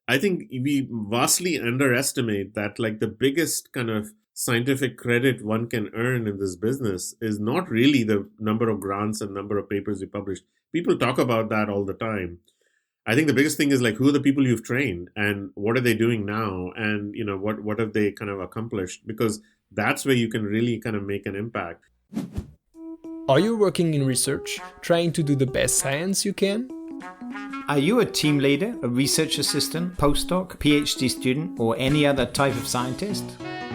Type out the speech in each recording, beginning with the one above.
I think we vastly underestimate that, like, the biggest kind of scientific credit one can earn in this business is not really the number of grants and number of papers you publish. People talk about that all the time. I think the biggest thing is, like, who are the people you've trained and what are they doing now, and what have they kind of accomplished, because that's where you can really kind of make an impact. Are you working in research, trying to do the best science you can? Are you a team leader, a research assistant, postdoc, PhD student, or any other type of scientist?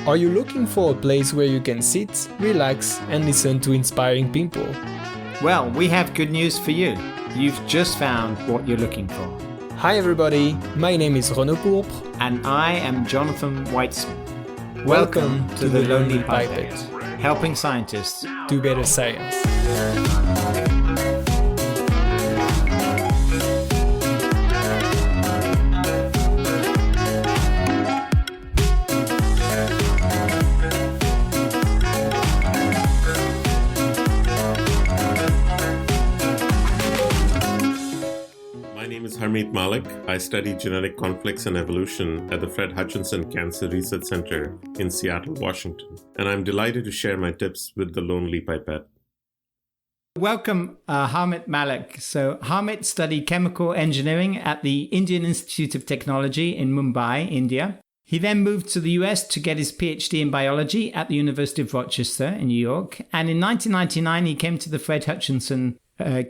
Are you looking for a place where you can sit, relax, and listen to inspiring people? Well, we have good news for you. You've just found what you're looking for. Hi everybody, my name is Renaud Pourpre. And I am Jonathan Weitzman. Welcome to the Lonely Pipette, helping scientists do better science. Harmit Malik. I study genetic conflicts and evolution at the Fred Hutchinson Cancer Research Center in Seattle, Washington. And I'm delighted to share my tips with the Lonely Pipette. Welcome, Harmit Malik. So Harmit studied chemical engineering at the Indian Institute of Technology in Mumbai, India. He then moved to the US to get his PhD in biology at the University of Rochester in New York. And in 1999, he came to the Fred Hutchinson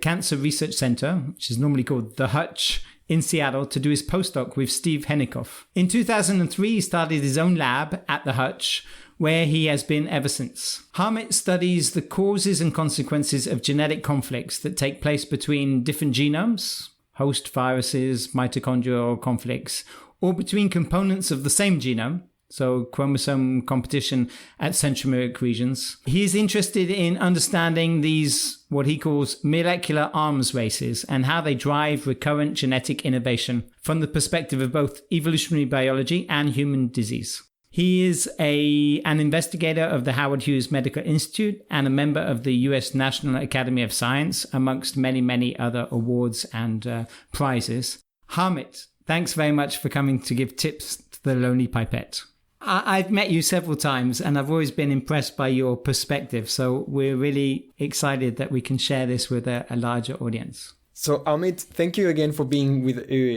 Cancer Research Center, which is normally called the Hutch, in Seattle to do his postdoc with Steve Henikoff. In 2003, he started his own lab at the Hutch, where he has been ever since. Harmit studies the causes and consequences of genetic conflicts that take place between different genomes, host viruses, mitochondrial conflicts, or between components of the same genome, so chromosome competition at centromeric regions. He is interested in understanding these, what he calls molecular arms races, and how they drive recurrent genetic innovation from the perspective of both evolutionary biology and human disease. He is an investigator of the Howard Hughes Medical Institute and a member of the US National Academy of Science, amongst many, many other awards and prizes. Harmit, thanks very much for coming to give tips to the Lonely Pipette. I've met you several times and I've always been impressed by your perspective. So we're really excited that we can share this with a larger audience. So Harmit, thank you again for being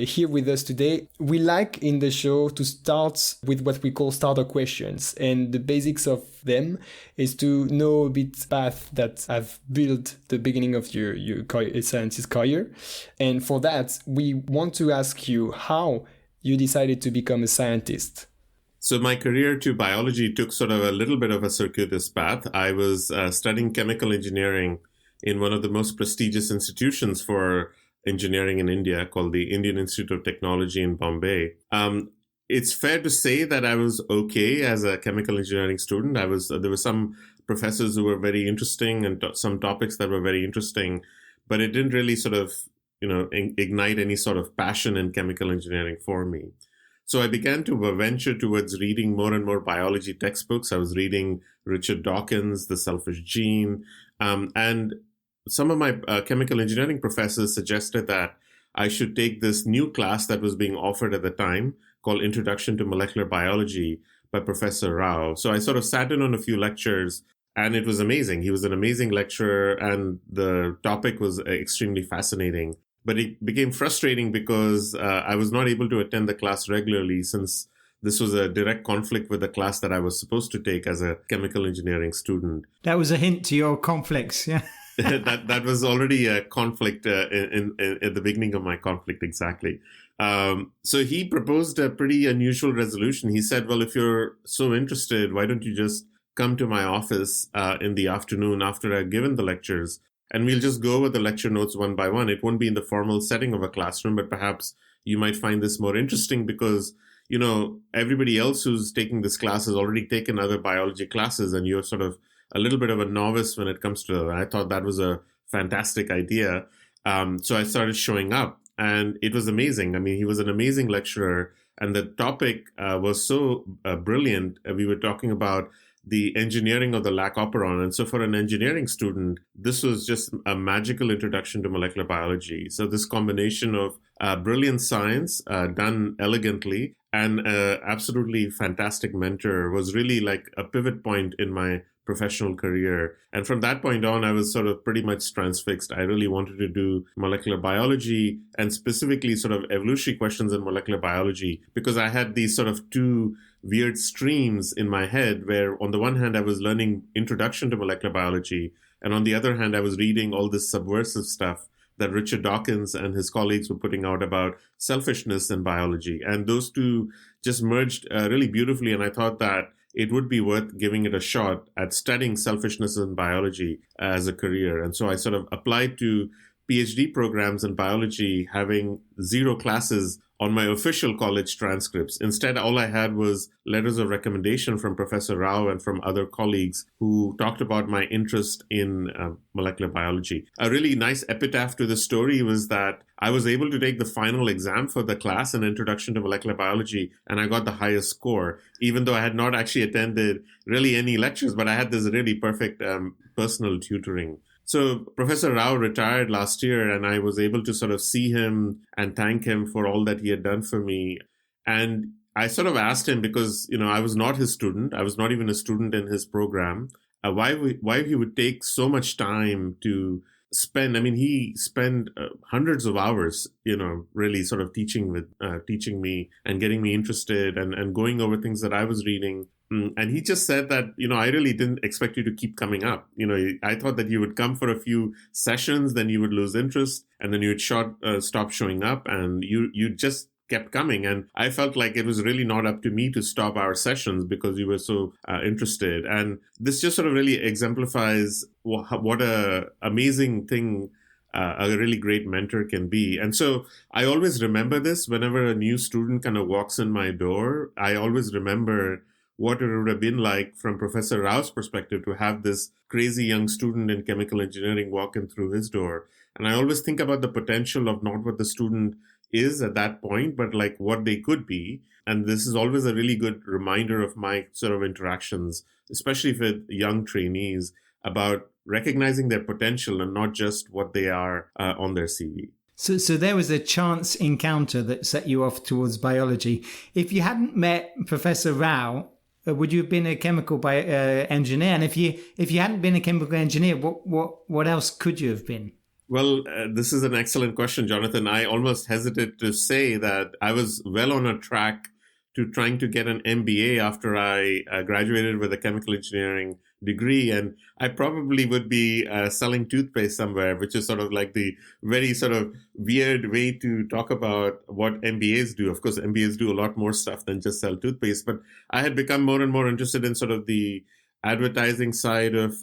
here with us today. We like in the show to start with what we call starter questions. And the basics of them is to know a bit path that have built the beginning of your scientist career. And for that, we want to ask you how you decided to become a scientist. So my career to biology took sort of a little bit of a circuitous path. I was studying chemical engineering in one of the most prestigious institutions for engineering in India, called the Indian Institute of Technology in Bombay. It's fair to say that I was okay as a chemical engineering student. There were some professors who were very interesting and some topics that were very interesting, but it didn't really sort of, ignite any sort of passion in chemical engineering for me. So I began to venture towards reading more and more biology textbooks. I was reading Richard Dawkins, The Selfish Gene, and some of my chemical engineering professors suggested that I should take this new class that was being offered at the time called Introduction to Molecular Biology by Professor Rao. So I sort of sat in on a few lectures and it was amazing. He was an amazing lecturer and the topic was extremely fascinating. But it became frustrating because I was not able to attend the class regularly, since this was a direct conflict with the class that I was supposed to take as a chemical engineering student. That was a hint to your conflicts, yeah. that was already a conflict at the beginning of my conflict, exactly. So he proposed a pretty unusual resolution. He said, well, if you're so interested, why don't you just come to my office in the afternoon after I've given the lectures, and we'll just go over the lecture notes one by one. It won't be in the formal setting of a classroom, but perhaps you might find this more interesting because, everybody else who's taking this class has already taken other biology classes and you're sort of a little bit of a novice when it comes to it. And I thought that was a fantastic idea. So I started showing up and it was amazing. I mean, he was an amazing lecturer and the topic was so brilliant. We were talking about the engineering of the lac operon. And so for an engineering student, this was just a magical introduction to molecular biology. So this combination of brilliant science done elegantly, and absolutely fantastic mentor. Was really like a pivot point in my professional career. And from that point on, I was sort of pretty much transfixed. I really wanted to do molecular biology, and specifically sort of evolutionary questions in molecular biology, because I had these sort of two weird streams in my head where on the one hand, I was learning introduction to molecular biology. And on the other hand, I was reading all this subversive stuff that Richard Dawkins and his colleagues were putting out about selfishness in biology. And those two just merged really beautifully. And I thought that it would be worth giving it a shot at studying selfishness in biology as a career. And so I sort of applied to PhD programs in biology, having 0 classes on my official college transcripts. Instead, all I had was letters of recommendation from Professor Rao and from other colleagues who talked about my interest in molecular biology. A really nice epitaph to the story was that I was able to take the final exam for the class in Introduction to Molecular Biology, and I got the highest score, even though I had not actually attended really any lectures, but I had this really perfect personal tutoring. So Professor Rao retired last year, and I was able to sort of see him and thank him for all that he had done for me. And I sort of asked him, because, I was not his student. I was not even a student in his program. Why he would take so much time to spend. I mean, he spent hundreds of hours, really sort of teaching me and getting me interested and going over things that I was reading. And he just said that, I really didn't expect you to keep coming up. I thought that you would come for a few sessions, then you would lose interest, and then you would stop showing up, and you just kept coming. And I felt like it was really not up to me to stop our sessions because you were so interested. And this just sort of really exemplifies what a amazing thing a really great mentor can be. And so I always remember this whenever a new student kind of walks in my door. I always remember what it would have been like from Professor Rao's perspective to have this crazy young student in chemical engineering walk in through his door. And I always think about the potential of not what the student is at that point, but like what they could be. And this is always a really good reminder of my sort of interactions, especially with young trainees, about recognizing their potential and not just what they are on their CV. So there was a chance encounter that set you off towards biology. If you hadn't met Professor Rao, would you have been a chemical engineer? And if you hadn't been a chemical engineer, what else could you have been? Well, this is an excellent question, Jonathan. I almost hesitate to say that I was well on a track to trying to get an MBA after I graduated with a chemical engineering degree. And I probably would be selling toothpaste somewhere, which is sort of like the very sort of weird way to talk about what MBAs do. Of course, MBAs do a lot more stuff than just sell toothpaste. But I had become more and more interested in sort of the advertising side of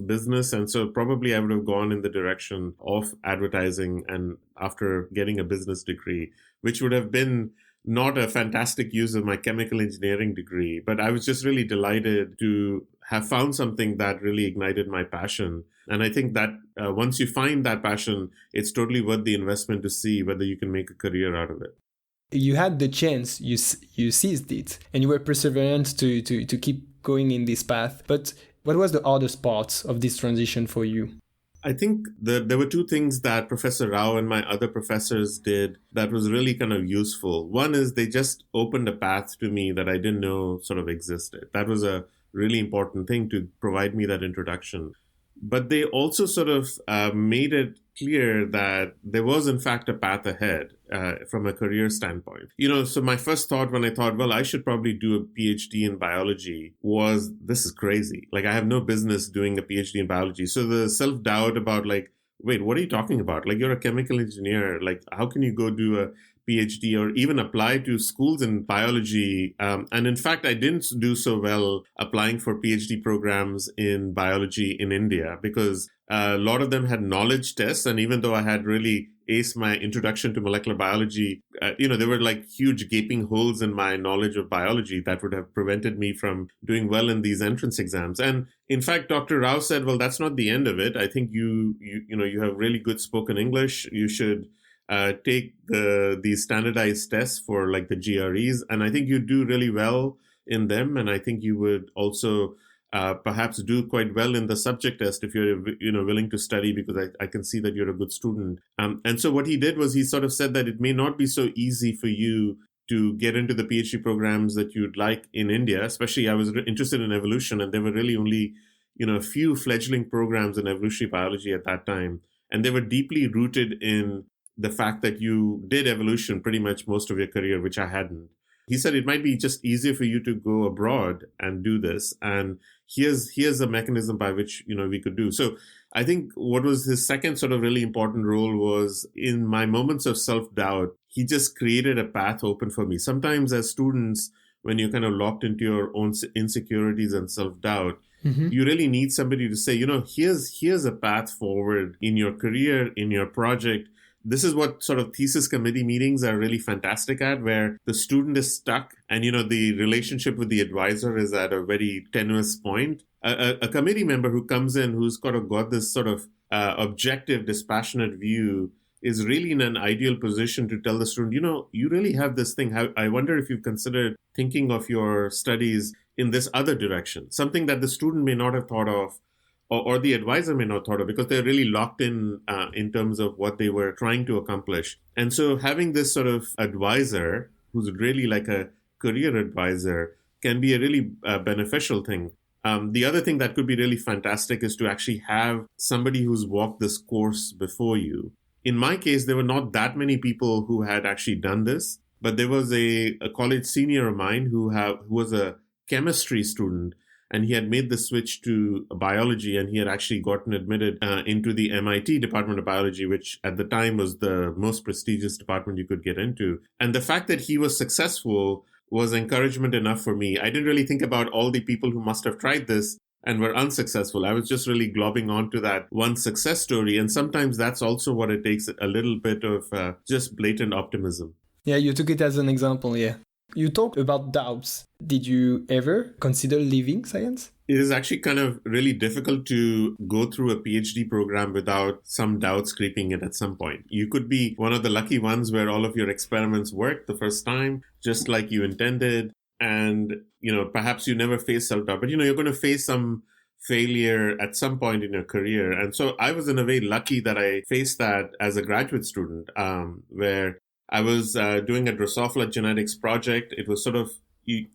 business. And so probably I would have gone in the direction of advertising, and after getting a business degree, which would have been not a fantastic use of my chemical engineering degree, but I was just really delighted to have found something that really ignited my passion. And I think that once you find that passion, it's totally worth the investment to see whether you can make a career out of it. You had the chance, you seized it, and you were perseverant to keep going in this path. But what was the hardest part of this transition for you? I think there were two things that Professor Rao and my other professors did that was really kind of useful. One is they just opened a path to me that I didn't know sort of existed. That was a really important thing, to provide me that introduction. But they also sort of made it clear that there was, in fact, a path ahead from a career standpoint. So my first thought when I thought, well, I should probably do a PhD in biology was, this is crazy. Like, I have no business doing a PhD in biology. So the self-doubt about like, wait, what are you talking about? Like, you're a chemical engineer. Like, how can you go do a PhD or even apply to schools in biology? And in fact, I didn't do so well applying for PhD programs in biology in India, because a lot of them had knowledge tests. And even though I had really aced my introduction to molecular biology, there were like huge gaping holes in my knowledge of biology that would have prevented me from doing well in these entrance exams. And in fact, Dr. Rao said, well, that's not the end of it. I think you have really good spoken English. You should take these standardized tests for like the GREs. And I think you do really well in them. And I think you would also perhaps do quite well in the subject test if you're willing to study, because I can see that you're a good student. And so what he did was he sort of said that it may not be so easy for you to get into the PhD programs that you'd like in India. Especially, I was interested in evolution, and there were really only a few fledgling programs in evolutionary biology at that time, and they were deeply rooted in the fact that you did evolution pretty much most of your career, which I hadn't. He said it might be just easier for you to go abroad and do this, and here's a mechanism by which we could do. So I think what was his second sort of really important role was, in my moments of self-doubt, he just created a path open for me. Sometimes as students, when you're kind of locked into your own insecurities and self-doubt, you really need somebody to say, here's a path forward in your career, in your project. This is what sort of thesis committee meetings are really fantastic at, where the student is stuck and, the relationship with the advisor is at a very tenuous point. A committee member who comes in, who's got this sort of objective, dispassionate view, is really in an ideal position to tell the student, you really have this thing. I wonder if you've considered thinking of your studies in this other direction, something that the student may not have thought of, or the advisor may not have thought of, because they're really locked in terms of what they were trying to accomplish. And so having this sort of advisor, who's really like a career advisor, can be a really beneficial thing. The other thing that could be really fantastic is to actually have somebody who's walked this course before you. In my case, there were not that many people who had actually done this, but there was a college senior of mine who was a chemistry student, and he had made the switch to biology, and he had actually gotten admitted into the MIT Department of Biology, which at the time was the most prestigious department you could get into. And the fact that he was successful was encouragement enough for me. I didn't really think about all the people who must have tried this and were unsuccessful. I was just really globbing onto that one success story. And sometimes that's also what it takes, a little bit of just blatant optimism. Yeah, you took it as an example, yeah. You talked about doubts. Did you ever consider leaving science? It is actually kind of really difficult to go through a PhD program without some doubts creeping in at some point. You could be one of the lucky ones where all of your experiments work the first time, just like you intended. And, perhaps you never face self-doubt, but, you're going to face some failure at some point in your career. And so I was in a way lucky that I faced that as a graduate student, where I was doing a Drosophila genetics project. It was sort of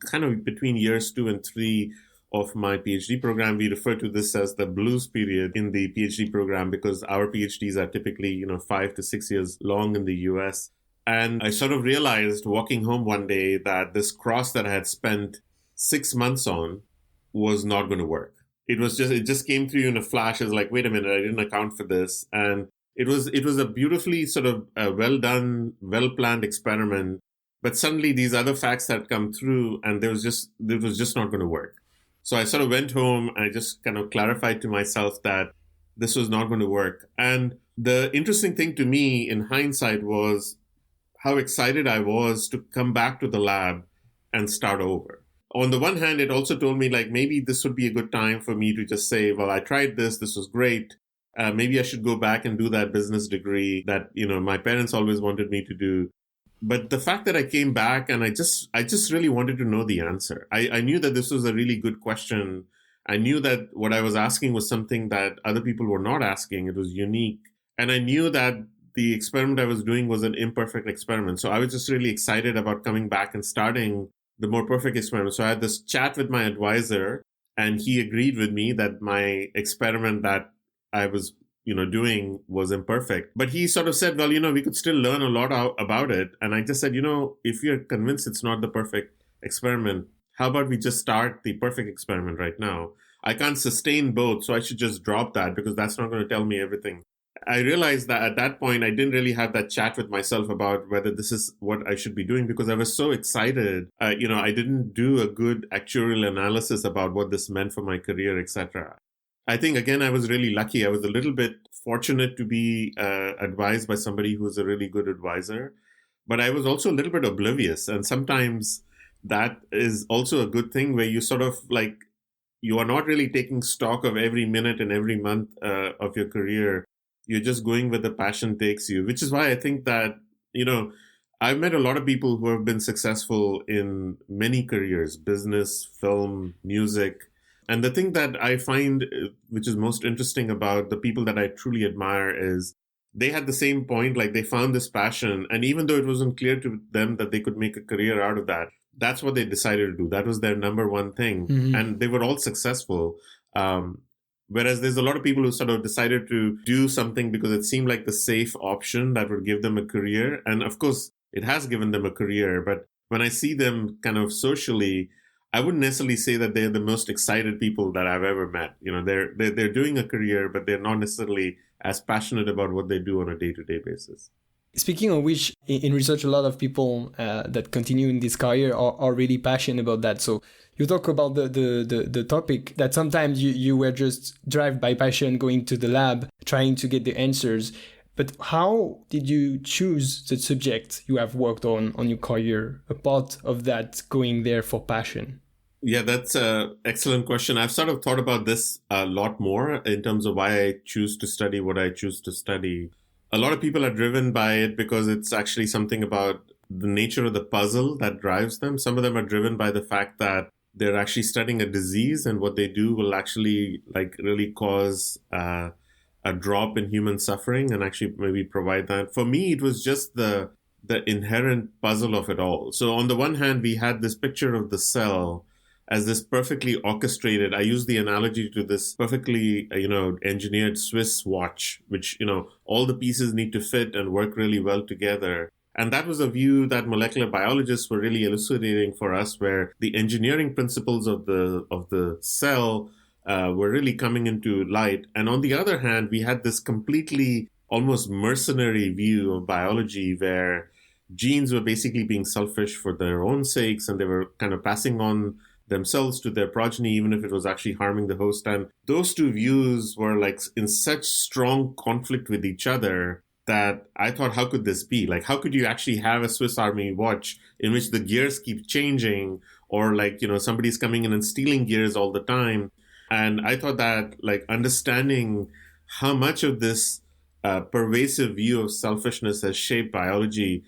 kind of between years 2 and 3 of my PhD program. We refer to this as the blues period in the PhD program, because our PhDs are typically, 5 to 6 years long in the US. And I sort of realized walking home one day that this cross that I had spent 6 months on was not going to work. It just came through in a flash. It's like, wait a minute, I didn't account for this. And it was a beautifully sort of well done, well planned experiment. But suddenly these other facts had come through, and it was just not going to work. So I sort of went home and I just kind of clarified to myself that this was not going to work. And the interesting thing to me in hindsight was how excited I was to come back to the lab and start over. On the one hand, it also told me, like, maybe this would be a good time for me to just say, well, I tried this was great. Maybe I should go back and do that business degree that, my parents always wanted me to do. But the fact that I came back and I just really wanted to know the answer. I knew that this was a really good question. I knew that what I was asking was something that other people were not asking. It was unique. And I knew that the experiment I was doing was an imperfect experiment. So I was just really excited about coming back and starting the more perfect experiment. So I had this chat with my advisor, and he agreed with me that my experiment that I was, doing was imperfect. But he sort of said, well, we could still learn a lot about it. And I just said, if you're convinced it's not the perfect experiment, how about we just start the perfect experiment right now? I can't sustain both, so I should just drop that, because that's not going to tell me everything. I realized that at that point, I didn't really have that chat with myself about whether this is what I should be doing, because I was so excited. I didn't do a good actuarial analysis about what this meant for my career, etc. I think, again, I was really lucky. I was a little bit fortunate to be advised by somebody who was a really good advisor, but I was also a little bit oblivious. And sometimes that is also a good thing, where you sort of like, you are not really taking stock of every minute and every month of your career. You're just going where the passion takes you, which is why I think that, I've met a lot of people who have been successful in many careers, business, film, music. And the thing that I find, which is most interesting about the people that I truly admire, is they had the same point, like they found this passion. And even though it wasn't clear to them that they could make a career out of that, that's what they decided to do. That was their number one thing. And they were all successful. Whereas there's a lot of people who sort of decided to do something because it seemed like the safe option that would give them a career. And of course, it has given them a career. But when I see them kind of socially, I wouldn't necessarily say that they're the most excited people that I've ever met. You know, they're doing a career, but they're not necessarily as passionate about what they do on a day-to-day basis. Speaking of which, in research, a lot of people that continue in this career are really passionate about that. So you talk about the topic that sometimes you were just driven by passion, going to the lab, trying to get the answers. But how did you choose the subject you have worked on your career, apart of that going there for passion? Yeah, that's an excellent question. I've sort of thought about this a lot more in terms of why I choose to study what I choose to study. A lot of people are driven by it because it's actually something about the nature of the puzzle that drives them. Some of them are driven by the fact that they're actually studying a disease, and what they do will actually like really cause a drop in human suffering and actually maybe provide that. For me, it was just the inherent puzzle of it all. So on the one hand, we had this picture of the cell as this perfectly orchestrated, I use the analogy to this perfectly, engineered Swiss watch, which, all the pieces need to fit and work really well together. And that was a view that molecular biologists were really elucidating for us, where the engineering principles of the cell were really coming into light. And on the other hand, we had this completely almost mercenary view of biology where genes were basically being selfish for their own sakes, and they were kind of passing on themselves to their progeny, even if it was actually harming the host. And those two views were like in such strong conflict with each other that I thought, how could this be? Like, how could you actually have a Swiss Army watch in which the gears keep changing, or like, somebody's coming in and stealing gears all the time? And I thought that like understanding how much of this pervasive view of selfishness has shaped biology,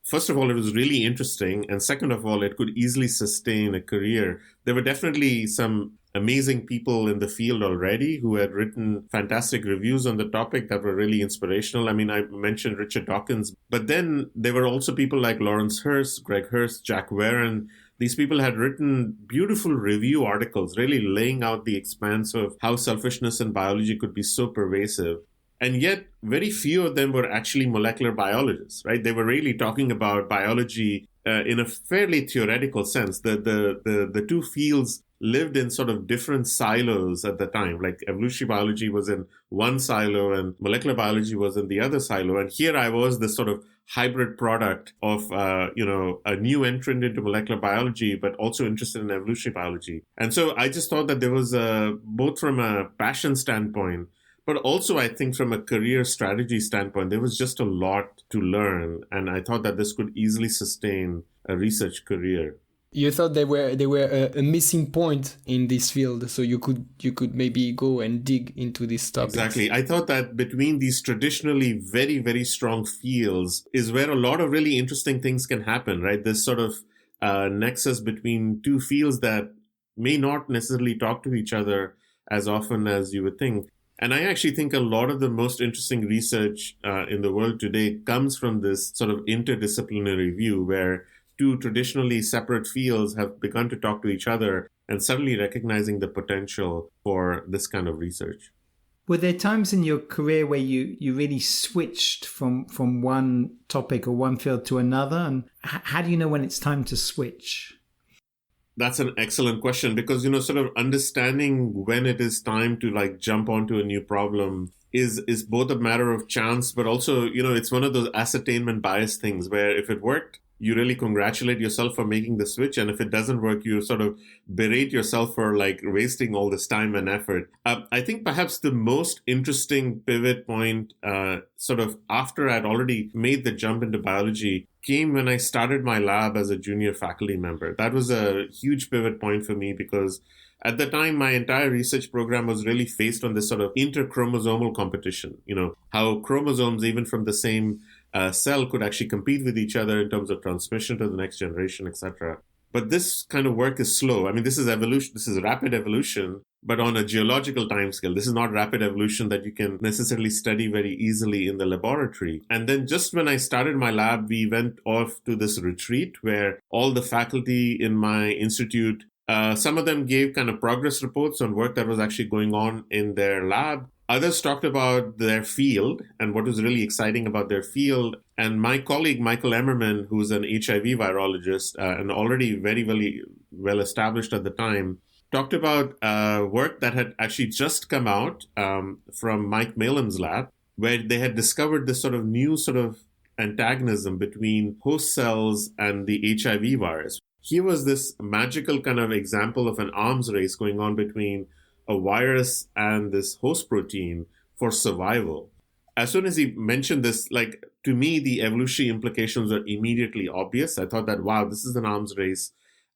first of all, it was really interesting. And second of all, it could easily sustain a career. There were definitely some amazing people in the field already who had written fantastic reviews on the topic that were really inspirational. I mean, I mentioned Richard Dawkins, but then there were also people like Lawrence Hurst, Greg Hurst, Jack Warren. These people had written beautiful review articles, really laying out the expanse of how selfishness in biology could be so pervasive. And yet, very few of them were actually molecular biologists, right? They were really talking about biology in a fairly theoretical sense. The two fields lived in sort of different silos at the time. Like evolutionary biology was in one silo and molecular biology was in the other silo. And here I was, this sort of hybrid product of, a new entrant into molecular biology, but also interested in evolutionary biology. And so I just thought that there was both from a passion standpoint, but also, I think from a career strategy standpoint, there was just a lot to learn. And I thought that this could easily sustain a research career. You thought they were a missing point in this field, so you could maybe go and dig into this topic. Exactly. I thought that between these traditionally very, very strong fields is where a lot of really interesting things can happen, right? This sort of nexus between two fields that may not necessarily talk to each other as often as you would think. And I actually think a lot of the most interesting research in the world today comes from this sort of interdisciplinary view where two traditionally separate fields have begun to talk to each other and suddenly recognizing the potential for this kind of research. Were there times in your career where you really switched from one topic or one field to another? And how do you know when it's time to switch? That's an excellent question because, sort of understanding when it is time to like jump onto a new problem is both a matter of chance, but also, it's one of those ascertainment bias things where if it worked, you really congratulate yourself for making the switch. And if it doesn't work, you sort of berate yourself for like wasting all this time and effort. I think perhaps the most interesting pivot point, sort of after I'd already made the jump into biology, came when I started my lab as a junior faculty member. That was a huge pivot point for me because at the time, my entire research program was really based on this sort of interchromosomal competition, how chromosomes, even from the same cell, could actually compete with each other in terms of transmission to the next generation, etc. But this kind of work is slow. I mean, this is evolution. This is rapid evolution, but on a geological timescale. This is not rapid evolution that you can necessarily study very easily in the laboratory. And then just when I started my lab, we went off to this retreat where all the faculty in my institute, some of them gave kind of progress reports on work that was actually going on in their lab. Others talked about their field and what was really exciting about their field. And my colleague, Michael Emmerman, who's an HIV virologist and already very, very well established at the time, talked about work that had actually just come out from Mike Malin's lab, where they had discovered this sort of new sort of antagonism between host cells and the HIV virus. Here was this magical kind of example of an arms race going on between a virus and this host protein for survival. As soon as he mentioned this, like, to me, the evolutionary implications were immediately obvious. I thought that, wow, this is an arms race,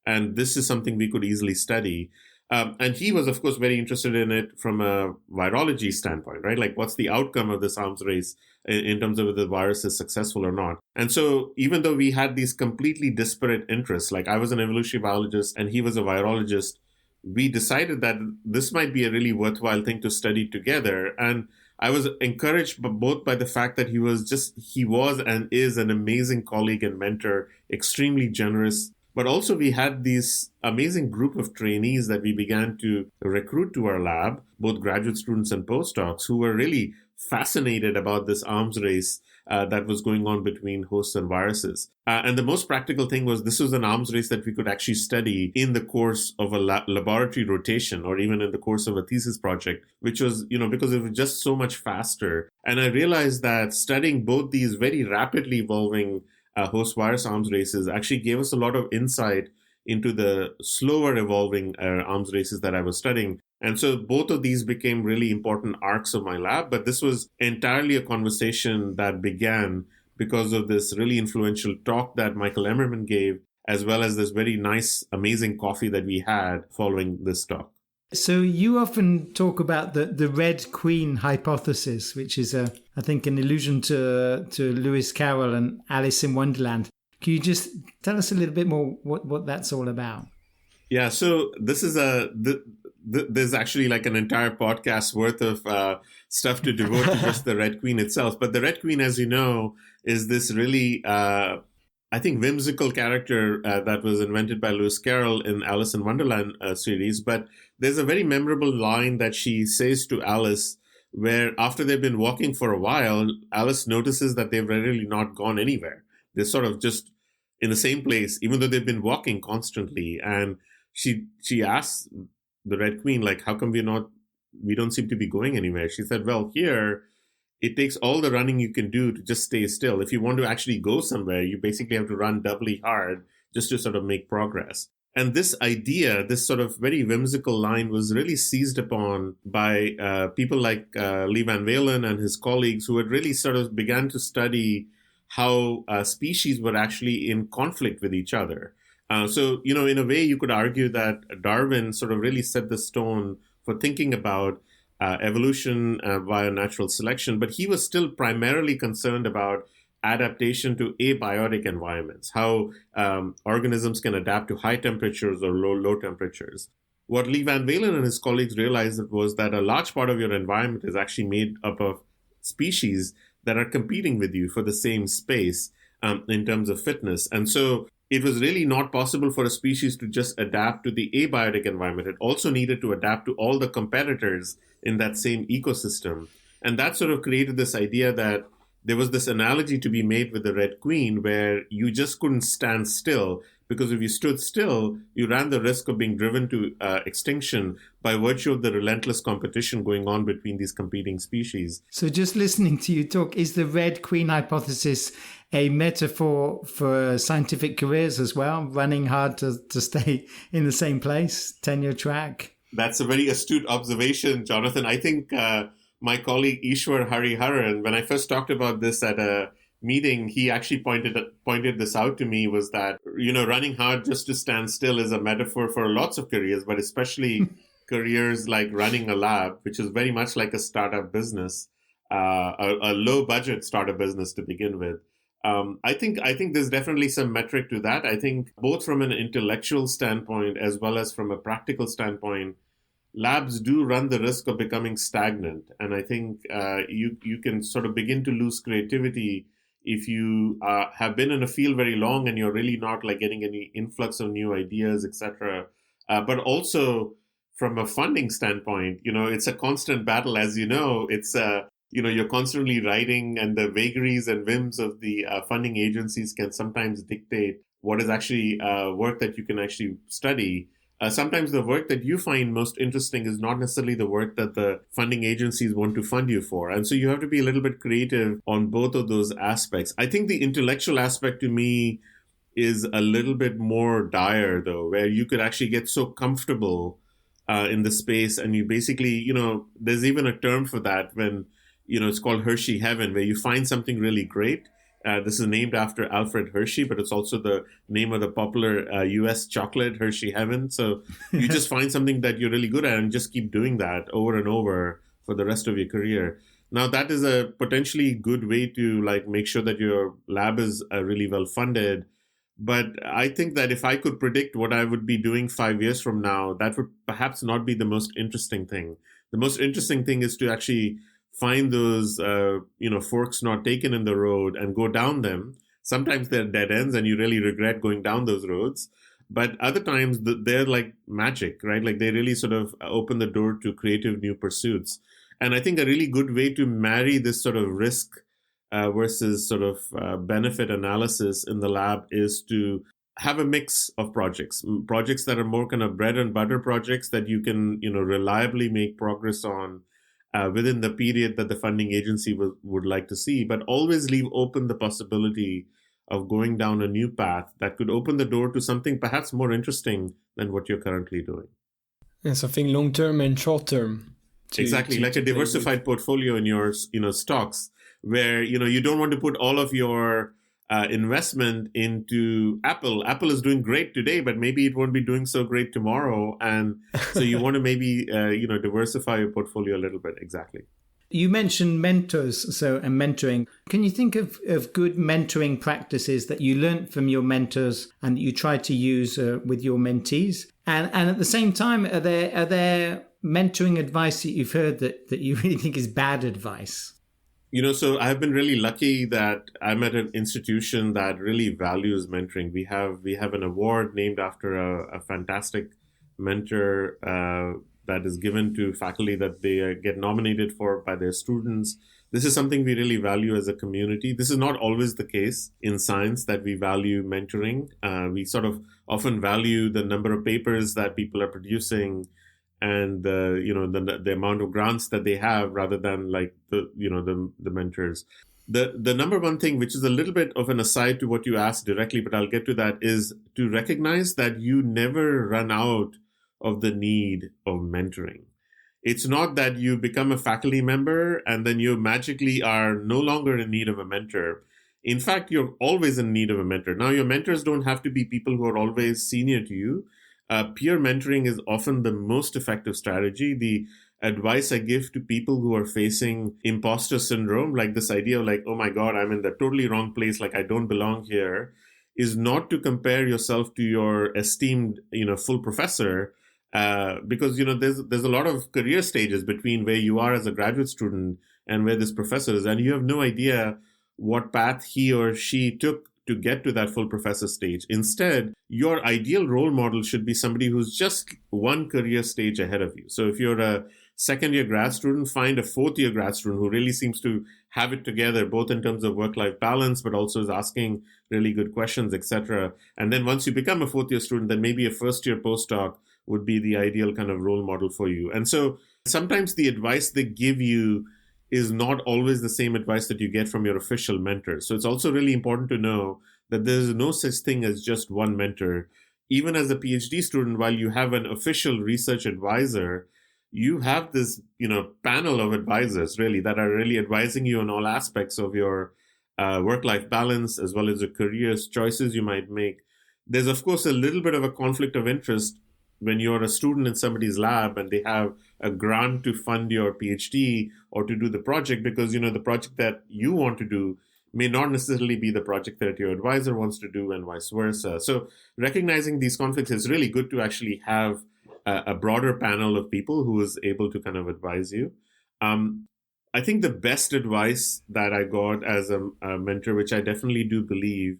and this is something we could easily study. And he was, of course, very interested in it from a virology standpoint, right? Like, what's the outcome of this arms race in terms of whether the virus is successful or not? And so even though we had these completely disparate interests, like I was an evolutionary biologist and he was a virologist, we decided that this might be a really worthwhile thing to study together. And I was encouraged both by the fact that he was and is an amazing colleague and mentor, extremely generous. But also we had this amazing group of trainees that we began to recruit to our lab, both graduate students and postdocs, who were really fascinated about this arms race that was going on between hosts and viruses. And the most practical thing was this was an arms race that we could actually study in the course of a laboratory rotation or even in the course of a thesis project, which was, because it was just so much faster. And I realized that studying both these very rapidly evolving host virus arms races actually gave us a lot of insight into the slower evolving arms races that I was studying. And so both of these became really important arcs of my lab, but this was entirely a conversation that began because of this really influential talk that Michael Emmerman gave, as well as this very nice, amazing coffee that we had following this talk. So you often talk about the Red Queen hypothesis, which is, I think, an allusion to Lewis Carroll and Alice in Wonderland. Can you just tell us a little bit more what that's all about? Yeah, so this is there's actually like an entire podcast worth of stuff to devote to just the Red Queen itself. But the Red Queen, as you know, is this really, I think, whimsical character that was invented by Lewis Carroll in Alice in Wonderland series. But there's a very memorable line that she says to Alice, where after they've been walking for a while, Alice notices that they've really not gone anywhere. They're sort of just in the same place, even though they've been walking constantly. And she asks the Red Queen, like, how come we don't seem to be going anywhere? She said, well, here, it takes all the running you can do to just stay still. If you want to actually go somewhere, you basically have to run doubly hard just to sort of make progress. And this idea, this sort of very whimsical line was really seized upon by people like Lee Van Walen and his colleagues who had really sort of began to study how species were actually in conflict with each other. So, in a way, you could argue that Darwin sort of really set the stone for thinking about evolution via natural selection, but he was still primarily concerned about adaptation to abiotic environments, how organisms can adapt to high temperatures or low temperatures. What Lee Van Walen and his colleagues realized was that a large part of your environment is actually made up of species that are competing with you for the same space in terms of fitness. And so it was really not possible for a species to just adapt to the abiotic environment. It also needed to adapt to all the competitors in that same ecosystem. And that sort of created this idea that there was this analogy to be made with the Red Queen where you just couldn't stand still, because if you stood still, you ran the risk of being driven to extinction by virtue of the relentless competition going on between these competing species. So just listening to you talk, is the Red Queen hypothesis a metaphor for scientific careers as well, running hard to stay in the same place, tenure track? That's a very astute observation, Jonathan. I think my colleague Ishwar Hariharan, when I first talked about this at a meeting, he actually pointed this out to me, was that, running hard just to stand still is a metaphor for lots of careers, but especially careers like running a lab, which is very much like a startup business, a low budget startup business to begin with. I think there's definitely some metric to that. I think both from an intellectual standpoint as well as from a practical standpoint, labs do run the risk of becoming stagnant. And I think you can sort of begin to lose creativity if you have been in a field very long and you're really not like getting any influx of new ideas, etc. But also from a funding standpoint, it's a constant battle. As you know, it's you're constantly writing, and the vagaries and whims of the funding agencies can sometimes dictate what is actually work that you can actually study. Sometimes the work that you find most interesting is not necessarily the work that the funding agencies want to fund you for. And so you have to be a little bit creative on both of those aspects. I think the intellectual aspect to me is a little bit more dire, though, where you could actually get so comfortable in the space. And you basically, there's even a term for that when, it's called Hershey Heaven, where you find something really great. This is named after Alfred Hershey, but it's also the name of the popular U.S. chocolate, Hershey Heaven. So you just find something that you're really good at and just keep doing that over and over for the rest of your career. Now, that is a potentially good way to make sure that your lab is really well funded. But I think that if I could predict what I would be doing 5 years from now, that would perhaps not be the most interesting thing. The most interesting thing is to actually find those, forks not taken in the road and go down them. Sometimes they're dead ends and you really regret going down those roads. But other times they're like magic, right? Like they really sort of open the door to creative new pursuits. And I think a really good way to marry this sort of risk versus sort of benefit analysis in the lab is to have a mix of projects that are more kind of bread and butter projects that you can, reliably make progress on within the period that the funding agency would like to see, but always leave open the possibility of going down a new path that could open the door to something perhaps more interesting than what you're currently doing. And something long-term and short-term. Exactly, like a diversified portfolio in your stocks, where you don't want to put all of your investment into Apple. Apple is doing great today, but maybe it won't be doing so great tomorrow. And so you want to maybe, diversify your portfolio a little bit. Exactly. You mentioned mentors, and mentoring. Can you think of good mentoring practices that you learned from your mentors and that you try to use with your mentees? And at the same time, are there mentoring advice that you've heard that you really think is bad advice? So I've been really lucky that I'm at an institution that really values mentoring. We have an award named after a fantastic mentor that is given to faculty that they get nominated for by their students. This is something we really value as a community. This is not always the case in science that we value mentoring. We sort of often value the number of papers that people are producing and the amount of grants that they have rather than the mentors. The number one thing, which is a little bit of an aside to what you asked directly, but I'll get to that, is to recognize that you never run out of the need of mentoring. It's not that you become a faculty member and then you magically are no longer in need of a mentor. In fact, you're always in need of a mentor. Now, your mentors don't have to be people who are always senior to you. Peer mentoring is often the most effective strategy. The advice I give to people who are facing imposter syndrome, like this idea of oh my God, I'm in the totally wrong place, I don't belong here, is not to compare yourself to your esteemed, full professor, because, there's a lot of career stages between where you are as a graduate student and where this professor is, and you have no idea what path he or she took to get to that full professor stage. Instead, your ideal role model should be somebody who's just one career stage ahead of you. So if you're a second-year grad student, find a fourth-year grad student who really seems to have it together, both in terms of work-life balance, but also is asking really good questions, etc. And then once you become a fourth-year student, then maybe a first-year postdoc would be the ideal kind of role model for you. And so sometimes the advice they give you is not always the same advice that you get from your official mentor. So it's also really important to know that there is no such thing as just one mentor. Even as a PhD student, while you have an official research advisor, you have this, panel of advisors really that are really advising you on all aspects of your work-life balance as well as the careers choices you might make. There's, of course, a little bit of a conflict of interest when you're a student in somebody's lab and they have a grant to fund your PhD or to do the project, because, the project that you want to do may not necessarily be the project that your advisor wants to do, and vice versa. So recognizing these conflicts is really good to actually have a broader panel of people who is able to kind of advise you. I think the best advice that I got as a mentor, which I definitely do believe,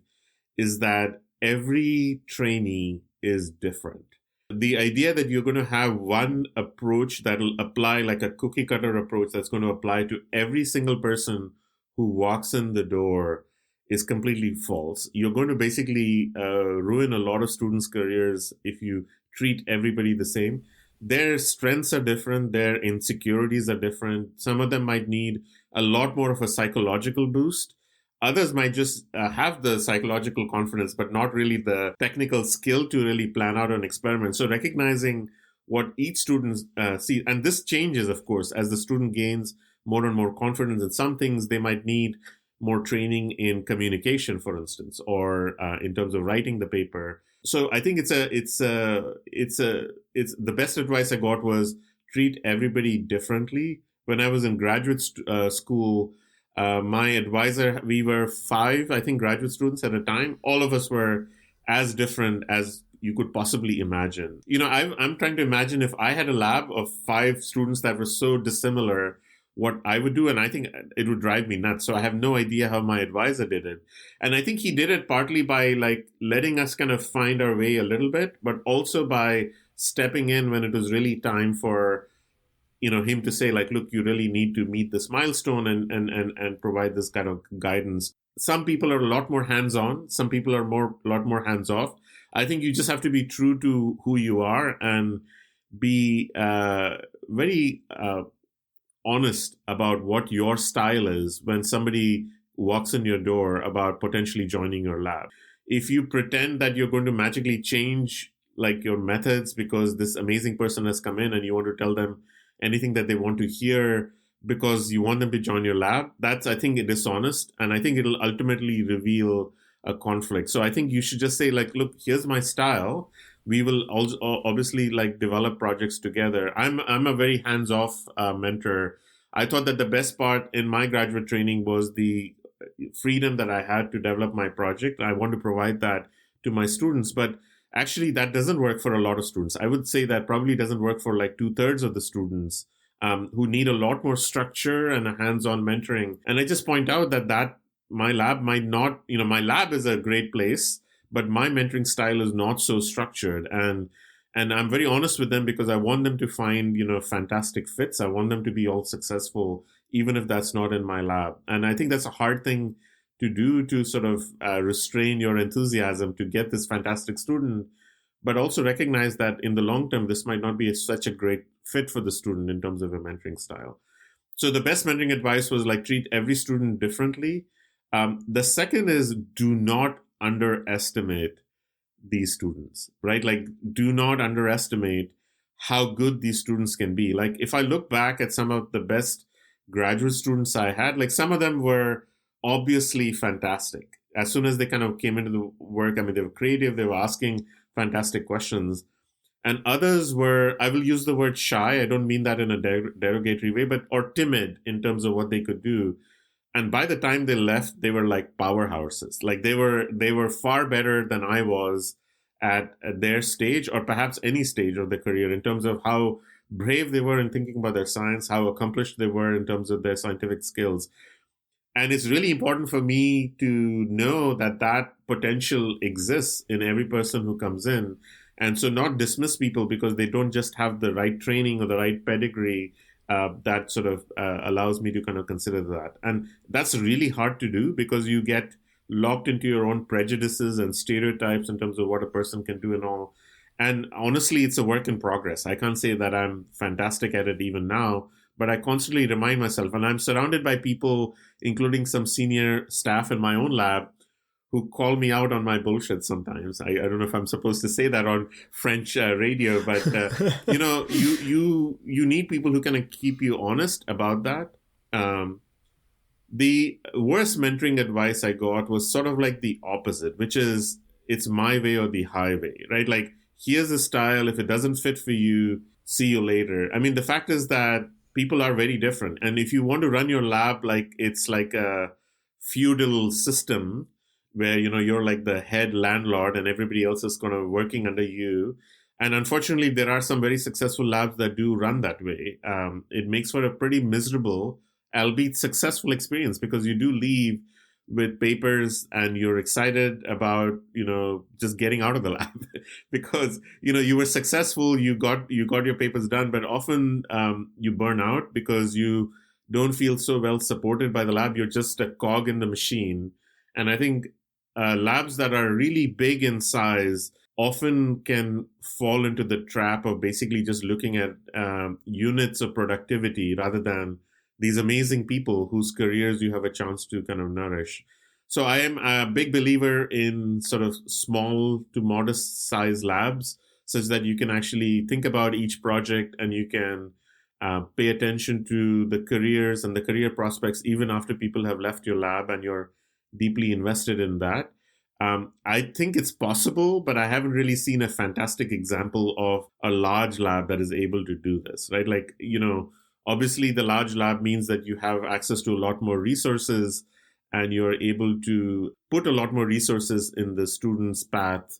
is that every trainee is different. The idea that you're going to have one approach that'll apply, like a cookie cutter approach that's going to apply to every single person who walks in the door, is completely false. You're going to basically ruin a lot of students' careers if you treat everybody the same. Their strengths are different. Their insecurities are different. Some of them might need a lot more of a psychological boost. Others might just have the psychological confidence, but not really the technical skill to really plan out an experiment. So recognizing what each student sees, and this changes, of course, as the student gains more and more confidence in some things. They might need more training in communication, for instance, or in terms of writing the paper. So I think it's the best advice I got was treat everybody differently. When I was in graduate school, my advisor, we were 5, I think, graduate students at a time. All of us were as different as you could possibly imagine. I'm trying to imagine if I had a lab of 5 students that were so dissimilar, what I would do, and I think it would drive me nuts. So I have no idea how my advisor did it. And I think he did it partly by like letting us kind of find our way a little bit, but also by stepping in when it was really time for, him to say like, look, you really need to meet this milestone and provide this kind of guidance. Some people are a lot more hands-on. Some people are a lot more hands-off. I think you just have to be true to who you are and be very honest about what your style is when somebody walks in your door about potentially joining your lab. If you pretend that you're going to magically change like your methods because this amazing person has come in and you want to tell them anything that they want to hear because you want them to join your lab, that's, I think, dishonest. And I think it'll ultimately reveal a conflict. So I think you should just say like, look, here's my style. We will also obviously like develop projects together. I'm a very hands-off mentor. I thought that the best part in my graduate training was the freedom that I had to develop my project. I want to provide that to my students, but actually that doesn't work for a lot of students. I would say that probably doesn't work for like 2/3 of the students who need a lot more structure and a hands-on mentoring. And I just point out that my lab might not, my lab is a great place, but my mentoring style is not so structured. And I'm very honest with them because I want them to find, fantastic fits. I want them to be all successful, even if that's not in my lab. And I think that's a hard thing to do, to sort of restrain your enthusiasm to get this fantastic student, but also recognize that in the long term, this might not be such a great fit for the student in terms of a mentoring style. So the best mentoring advice was like treat every student differently. The second is do not underestimate these students, right? Like do not underestimate how good these students can be. Like if I look back at some of the best graduate students I had, like some of them were obviously fantastic. As soon as they kind of came into the work, I mean, they were creative, they were asking fantastic questions. And others were, I will use the word shy. I don't mean that in a derogatory way, or timid in terms of what they could do. And by the time they left, they were like powerhouses. Like they were far better than I was at their stage, or perhaps any stage of their career, in terms of how brave they were in thinking about their science, how accomplished they were in terms of their scientific skills. And it's really important for me to know that potential exists in every person who comes in. And so not dismiss people because they don't just have the right training or the right pedigree. That sort of allows me to kind of consider that. And that's really hard to do because you get locked into your own prejudices and stereotypes in terms of what a person can do and all. And honestly, it's a work in progress. I can't say that I'm fantastic at it even now, but I constantly remind myself, and I'm surrounded by people, including some senior staff in my own lab, who call me out on my bullshit sometimes. I don't know if I'm supposed to say that on French radio, but you need people who kind of keep you honest about that. The worst mentoring advice I got was sort of like the opposite, which is it's my way or the highway, right? Like here's a style. If it doesn't fit for you, see you later. I mean, the fact is that people are very different, and if you want to run your lab like it's like a feudal system where, you're like the head landlord and everybody else is kind of working under you. And unfortunately, there are some very successful labs that do run that way. It makes for a pretty miserable, albeit successful experience, because you do leave with papers and you're excited about, just getting out of the lab because, you were successful, you got your papers done, but often you burn out because you don't feel so well supported by the lab. You're just a cog in the machine. And I think labs that are really big in size often can fall into the trap of basically just looking at units of productivity rather than these amazing people whose careers you have a chance to kind of nourish. So I am a big believer in sort of small to modest size labs such that you can actually think about each project and you can pay attention to the careers and the career prospects even after people have left your lab and you're deeply invested in that. I think it's possible, but I haven't really seen a fantastic example of a large lab that is able to do this, right? Like, obviously the large lab means that you have access to a lot more resources and you're able to put a lot more resources in the student's path.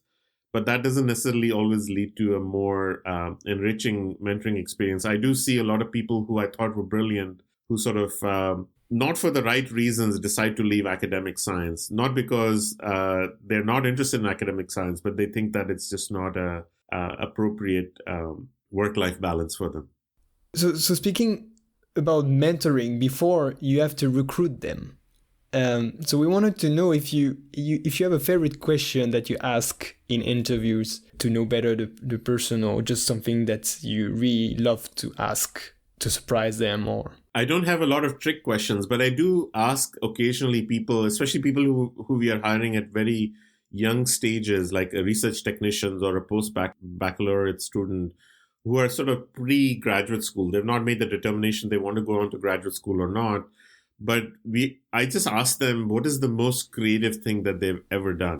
But that doesn't necessarily always lead to a more enriching mentoring experience. I do see a lot of people who I thought were brilliant who sort of not for the right reasons decide to leave academic science, not because they're not interested in academic science, but they think that it's just not a appropriate work-life balance for them. So speaking about mentoring, before you have to recruit them. So we wanted to know if you have a favorite question that you ask in interviews to know better the person, or just something that you really love to ask to surprise them. Or I don't have a lot of trick questions, but I do ask occasionally people, especially people who we are hiring at very young stages, like a research technicians or a post-baccalaureate student who are sort of pre-graduate school. They've not made the determination they want to go on to graduate school or not. But I just ask them, what is the most creative thing that they've ever done?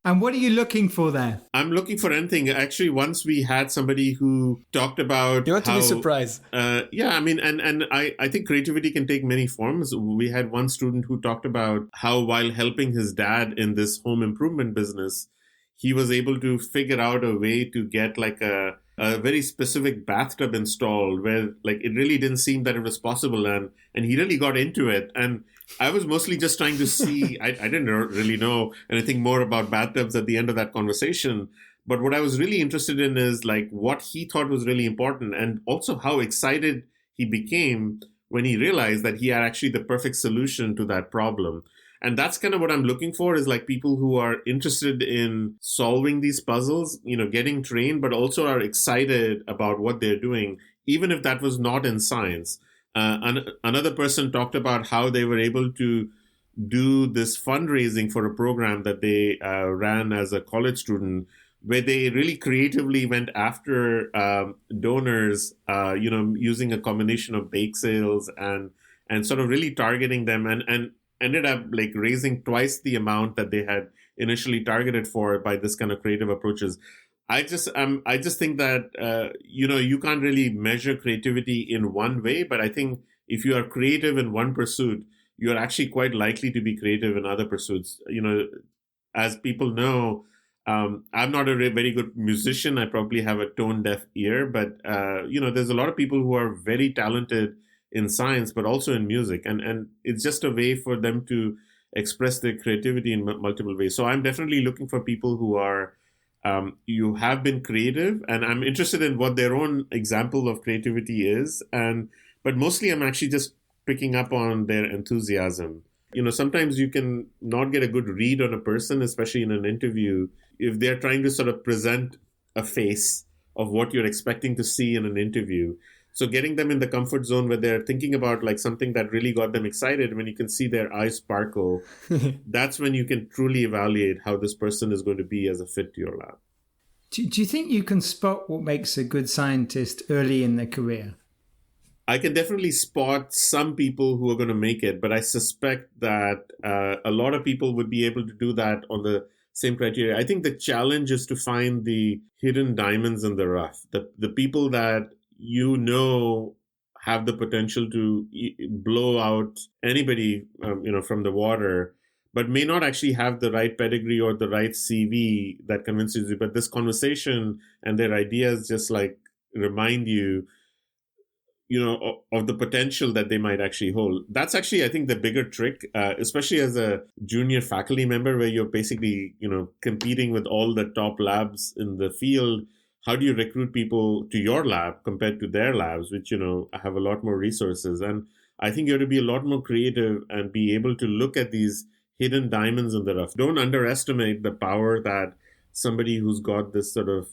And what are you looking for there? I'm looking for anything. Actually, once we had somebody who talked about you want to be surprised. Yeah, I mean, and I think creativity can take many forms. We had one student who talked about how while helping his dad in this home improvement business, he was able to figure out a way to get like a very specific bathtub installed where like it really didn't seem that it was possible, and he really got into it. And I was mostly just trying to see, I didn't really know anything more about bathtubs at the end of that conversation. But what I was really interested in is like what he thought was really important, and also how excited he became when he realized that he had actually the perfect solution to that problem. And that's kind of what I'm looking for, is like people who are interested in solving these puzzles, getting trained, but also are excited about what they're doing, even if that was not in science. Another person talked about how they were able to do this fundraising for a program that they ran as a college student, where they really creatively went after donors, using a combination of bake sales and sort of really targeting them, and ended up like raising twice the amount that they had initially targeted for by this kind of creative approaches. I just think that, you can't really measure creativity in one way, but I think if you are creative in one pursuit, you're actually quite likely to be creative in other pursuits. As people know, I'm not a very good musician. I probably have a tone deaf ear, but, there's a lot of people who are very talented in science, but also in music. And it's just a way for them to express their creativity in multiple ways. So I'm definitely looking for people who are, you have been creative, and I'm interested in what their own example of creativity is. But mostly I'm actually just picking up on their enthusiasm. Sometimes you can not get a good read on a person, especially in an interview, if they're trying to sort of present a face of what you're expecting to see in an interview. So getting them in the comfort zone where they're thinking about like something that really got them excited, when you can see their eyes sparkle, that's when you can truly evaluate how this person is going to be as a fit to your lab. Do you think you can spot what makes a good scientist early in their career? I can definitely spot some people who are going to make it, but I suspect that a lot of people would be able to do that on the same criteria. I think the challenge is to find the hidden diamonds in the rough, the people that have the potential to blow out anybody, from the water, but may not actually have the right pedigree or the right CV that convinces you. But this conversation and their ideas just like remind you, of the potential that they might actually hold. That's actually, I think, the bigger trick, especially as a junior faculty member, where you're basically, competing with all the top labs in the field. How do you recruit people to your lab compared to their labs, which, have a lot more resources? And I think you have to be a lot more creative and be able to look at these hidden diamonds in the rough. Don't underestimate the power that somebody who's got this sort of,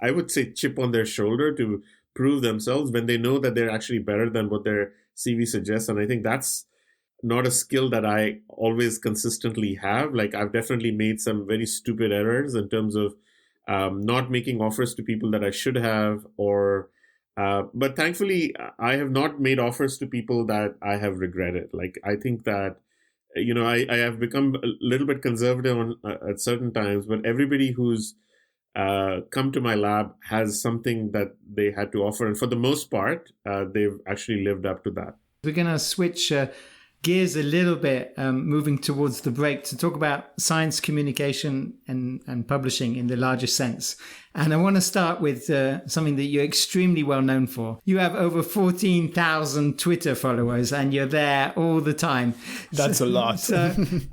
I would say, chip on their shoulder to prove themselves when they know that they're actually better than what their CV suggests. And I think that's not a skill that I always consistently have. Like, I've definitely made some very stupid errors in terms of not making offers to people that I should have, but thankfully I have not made offers to people that I have regretted. Like, I think that, I have become a little bit conservative at certain times, but everybody who's come to my lab has something that they had to offer. And for the most part, they've actually lived up to that. We're going to switch gears a little bit, moving towards the break, to talk about science communication and publishing in the larger sense. And I want to start with something that you're extremely well known for. You have over 14,000 Twitter followers, and you're there all the time. That's a lot.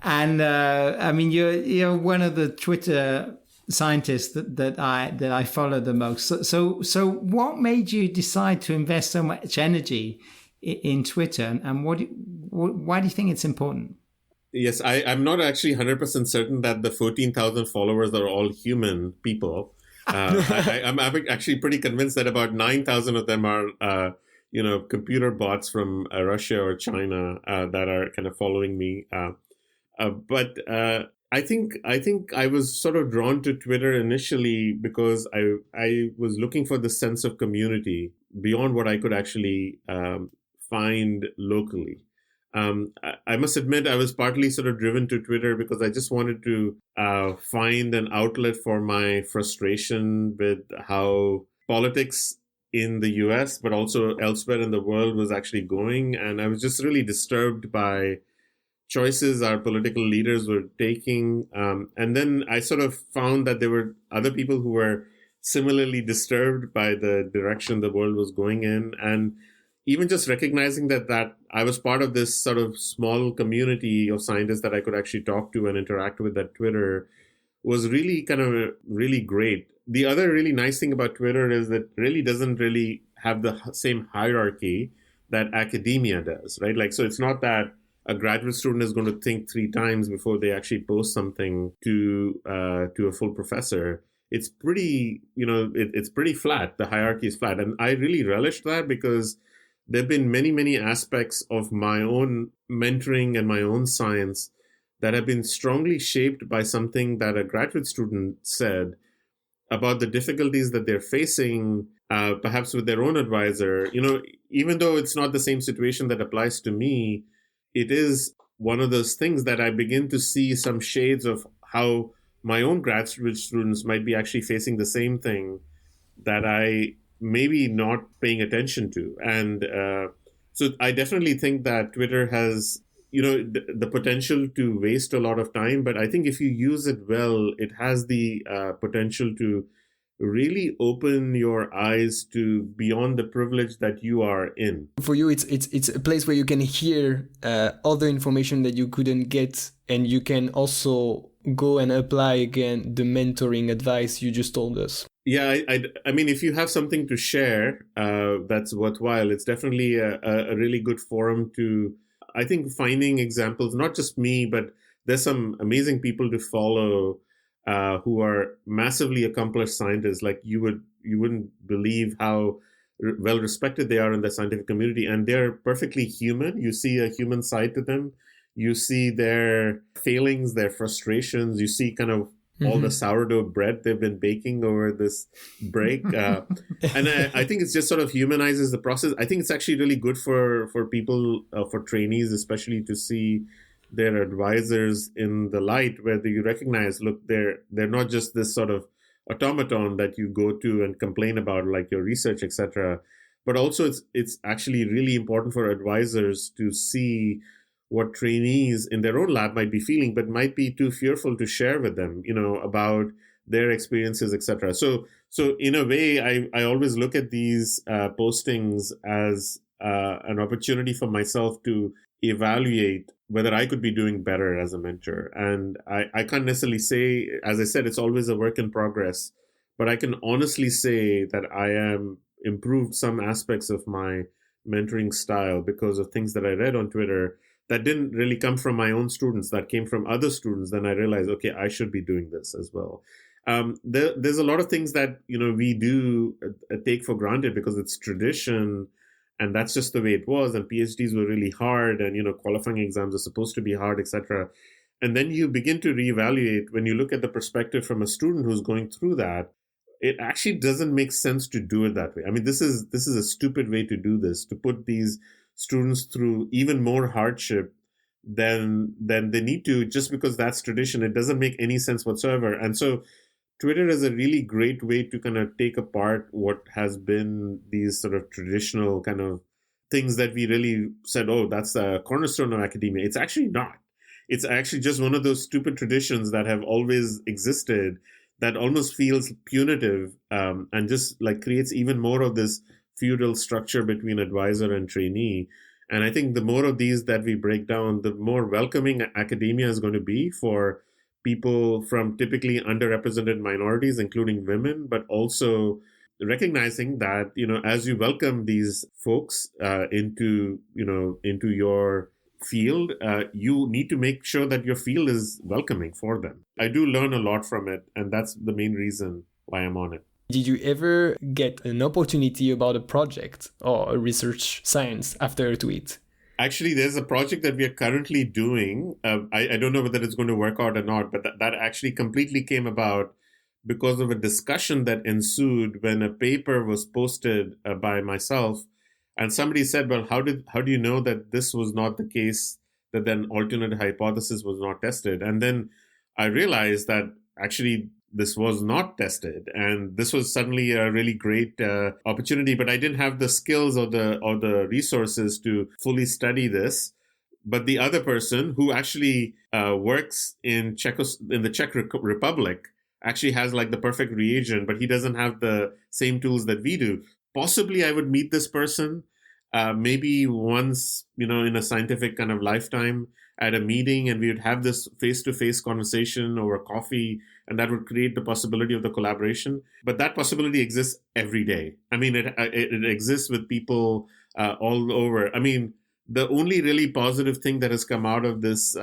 I mean, you're one of the Twitter scientists that I follow the most. So what made you decide to invest so much energy in Twitter, and why do you think it's important? Yes, I'm not actually 100% certain that the 14,000 followers are all human people. I'm actually pretty convinced that about 9,000 of them are, computer bots from Russia or China that are kind of following me. But I think I was sort of drawn to Twitter initially because I was looking for the sense of community beyond what I could actually find locally. I must admit I was partly sort of driven to Twitter because I just wanted to find an outlet for my frustration with how politics in the US, but also elsewhere in the world, was actually going. And I was just really disturbed by choices our political leaders were taking. And then I sort of found that there were other people who were similarly disturbed by the direction the world was going in. And even just recognizing that I was part of this sort of small community of scientists that I could actually talk to and interact with at Twitter was really kind of really great. The other really nice thing about Twitter is that it really doesn't really have the same hierarchy that academia does, right? Like, so it's not that a graduate student is going to think 3 times before they actually post something to a full professor. It's pretty, it's pretty flat. The hierarchy is flat. And I really relished that because there have been many, many aspects of my own mentoring and my own science that have been strongly shaped by something that a graduate student said about the difficulties that they're facing, perhaps with their own advisor. Even though it's not the same situation that applies to me, it is one of those things that I begin to see some shades of how my own graduate students might be actually facing the same thing that I maybe not paying attention to. And so I definitely think that Twitter has, the potential to waste a lot of time. But I think if you use it well, it has the potential to really open your eyes to beyond the privilege that you are in. For you, it's a place where you can hear other information that you couldn't get, and you can also go and apply again the mentoring advice you just told us. Yeah, I mean, if you have something to share that's worthwhile, it's definitely a really good forum to, I think, finding examples, not just me, but there's some amazing people to follow who are massively accomplished scientists. Like, you wouldn't believe how well respected they are in the scientific community, and they're perfectly human. You see a human side to them. You see their failings, their frustrations. You see kind of all the sourdough bread they've been baking over this break. And I think it just sort of humanizes the process. I think it's actually really good for people, for trainees especially, to see their advisors in the light where you recognize, look, they're not just this sort of automaton that you go to and complain about, like your research, etc. but also it's actually really important for advisors to see what trainees in their own lab might be feeling, but might be too fearful to share with them, about their experiences, etc. So in a way, I always look at these postings as an opportunity for myself to evaluate whether I could be doing better as a mentor. And I can't necessarily say, as I said, it's always a work in progress, but I can honestly say that I am improved some aspects of my mentoring style because of things that I read on Twitter that didn't really come from my own students, that came from other students. Then I realized, okay, I should be doing this as well. There's a lot of things that, we do take for granted because it's tradition and that's just the way it was. And PhDs were really hard and, qualifying exams are supposed to be hard, etc. And then you begin to reevaluate when you look at the perspective from a student who's going through that. It actually doesn't make sense to do it that way. I mean, this is a stupid way to do this, to put these students through even more hardship than they need to, just because that's tradition. It doesn't make any sense whatsoever. And so Twitter is a really great way to kind of take apart what has been these sort of traditional kind of things that we really said, oh, that's the cornerstone of academia. It's actually not. It's actually just one of those stupid traditions that have always existed that almost feels punitive and just like creates even more of this feudal structure between advisor and trainee. And I think the more of these that we break down, the more welcoming academia is going to be for people from typically underrepresented minorities, including women, but also recognizing that, as you welcome these folks into your field, you need to make sure that your field is welcoming for them. I do learn a lot from it, and that's the main reason why I'm on it. Did you ever get an opportunity about a project or a research science after a tweet? Actually, there's a project that we are currently doing. I don't know whether it's going to work out or not, but that actually completely came about because of a discussion that ensued when a paper was posted by myself. And somebody said, well, how do you know that this was not the case, that an alternate hypothesis was not tested? And then I realized that actually this was not tested. And this was suddenly a really great opportunity, but I didn't have the skills or the resources to fully study this. But the other person who actually works in the Czech Republic actually has like the perfect reagent, but he doesn't have the same tools that we do. Possibly I would meet this person maybe once, in a scientific kind of lifetime at a meeting, and we would have this face-to-face conversation over coffee, and that would create the possibility of the collaboration. But that possibility exists every day. I mean, it exists with people all over. I mean, the only really positive thing that has come out of this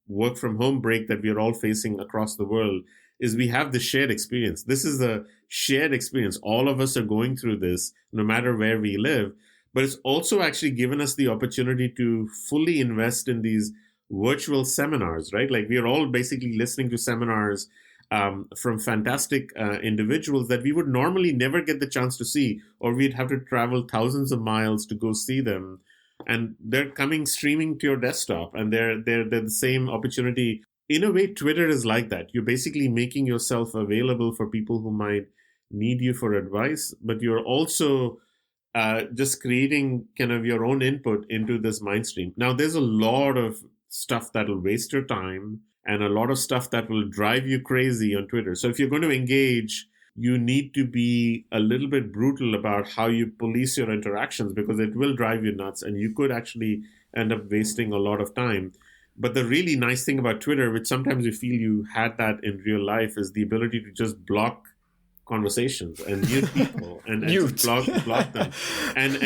work from home break that we are all facing across the world is we have the shared experience. This is a shared experience. All of us are going through this, no matter where we live. But it's also actually given us the opportunity to fully invest in these virtual seminars, right? Like we are all basically listening to seminars from fantastic individuals that we would normally never get the chance to see, or we'd have to travel thousands of miles to go see them. And they're coming streaming to your desktop, and they're the same opportunity. In a way, Twitter is like that. You're basically making yourself available for people who might need you for advice, but you're also just creating kind of your own input into this mind stream. Now, there's a lot of stuff that will waste your time and a lot of stuff that will drive you crazy on Twitter. So if you're going to engage, you need to be a little bit brutal about how you police your interactions, because it will drive you nuts and you could actually end up wasting a lot of time. But the really nice thing about Twitter, which sometimes you feel you had that in real life, is the ability to just block conversations and mute people and block them. And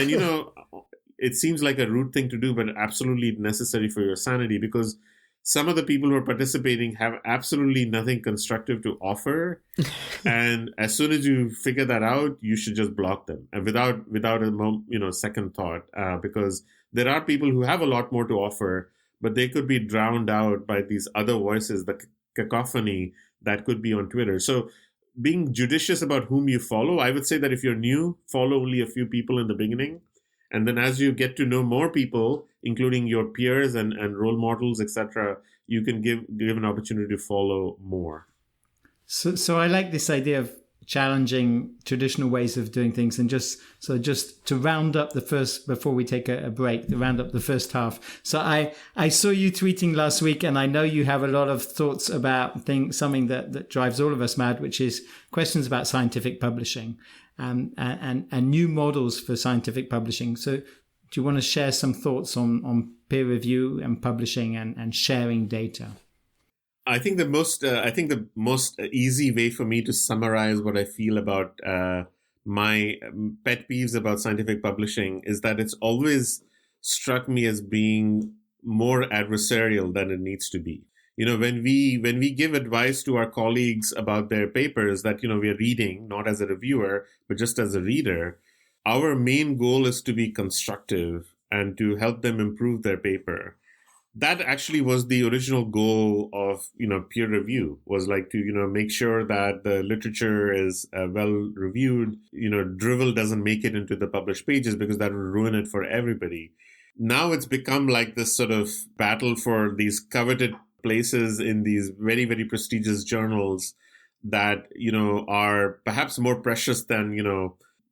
it seems like a rude thing to do, but absolutely necessary for your sanity, because some of the people who are participating have absolutely nothing constructive to offer. And as soon as you figure that out, you should just block them, and without a second thought, because there are people who have a lot more to offer, but they could be drowned out by these other voices, the cacophony that could be on Twitter. So being judicious about whom you follow, I would say that if you're new, follow only a few people in the beginning. And then as you get to know more people, including your peers and role models, etc., you can give an opportunity to follow more. So I like this idea of challenging traditional ways of doing things. And just to round up the first, before we take a break, to round up the first half. So I saw you tweeting last week, and I know you have a lot of thoughts about something that drives all of us mad, which is questions about scientific publishing and new models for scientific publishing. So do you want to share some thoughts on peer review and publishing and sharing data? I think the most easy way for me to summarize what I feel about my pet peeves about scientific publishing is that it's always struck me as being more adversarial than it needs to be. When we give advice to our colleagues about their papers that, we are reading, not as a reviewer, but just as a reader, our main goal is to be constructive and to help them improve their paper. That actually was the original goal of, peer review, was like to, make sure that the literature is well reviewed, drivel doesn't make it into the published pages because that would ruin it for everybody. Now it's become like this sort of battle for these coveted places in these very, very prestigious journals that, are perhaps more precious than,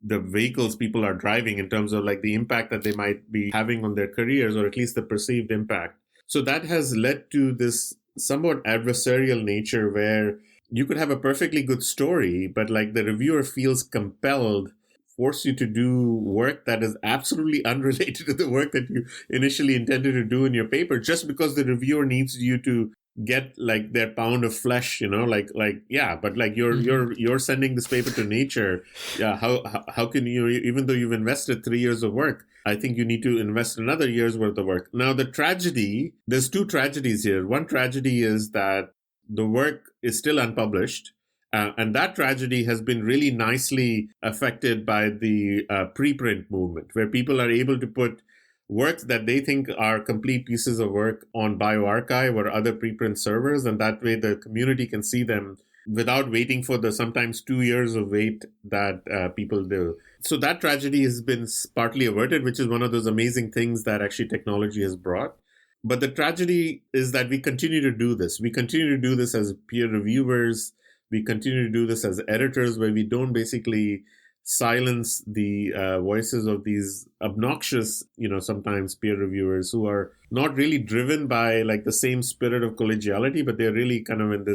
the vehicles people are driving in terms of like the impact that they might be having on their careers, or at least the perceived impact. So that has led to this somewhat adversarial nature where you could have a perfectly good story, but like the reviewer feels compelled, force you to do work that is absolutely unrelated to the work that you initially intended to do in your paper, just because the reviewer needs you to get like their pound of flesh, but like you're sending this paper to Nature. Yeah. How can you, even though you've invested 3 years of work, I think you need to invest another year's worth of work. Now, there's two tragedies here. One tragedy is that the work is still unpublished. And that tragedy has been really nicely affected by the preprint movement, where people are able to put works that they think are complete pieces of work on bioRxiv or other preprint servers. And that way the community can see them without waiting for the sometimes 2 years of wait that people do. So that tragedy has been partly averted, which is one of those amazing things that actually technology has brought. But the tragedy is that we continue to do this. We continue to do this as peer reviewers. We continue to do this as editors, where we don't basically silence the voices of these obnoxious, sometimes peer reviewers who are not really driven by like the same spirit of collegiality, but they're really kind of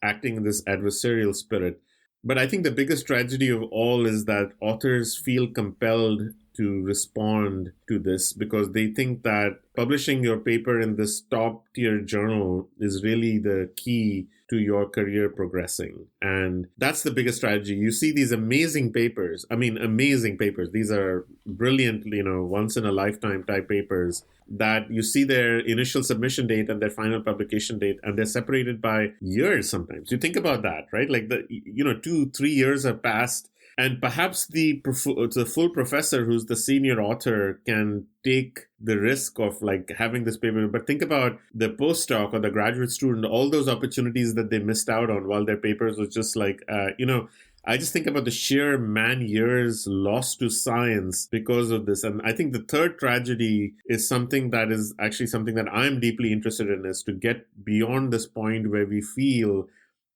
acting in this adversarial spirit. But I think the biggest tragedy of all is that authors feel compelled to respond to this because they think that publishing your paper in this top tier journal is really the key to your career progressing. And that's the biggest tragedy. You see these amazing papers. These are brilliant, once in a lifetime type papers that you see their initial submission date and their final publication date, and they're separated by years sometimes. You think about that, right? Like 2-3 years have passed. And perhaps the full professor who's the senior author can take the risk of like having this paper. But think about the postdoc or the graduate student, all those opportunities that they missed out on while their papers was just like, I just think about the sheer man years lost to science because of this. And I think the third tragedy is something that is actually something that I'm deeply interested in, is to get beyond this point where we feel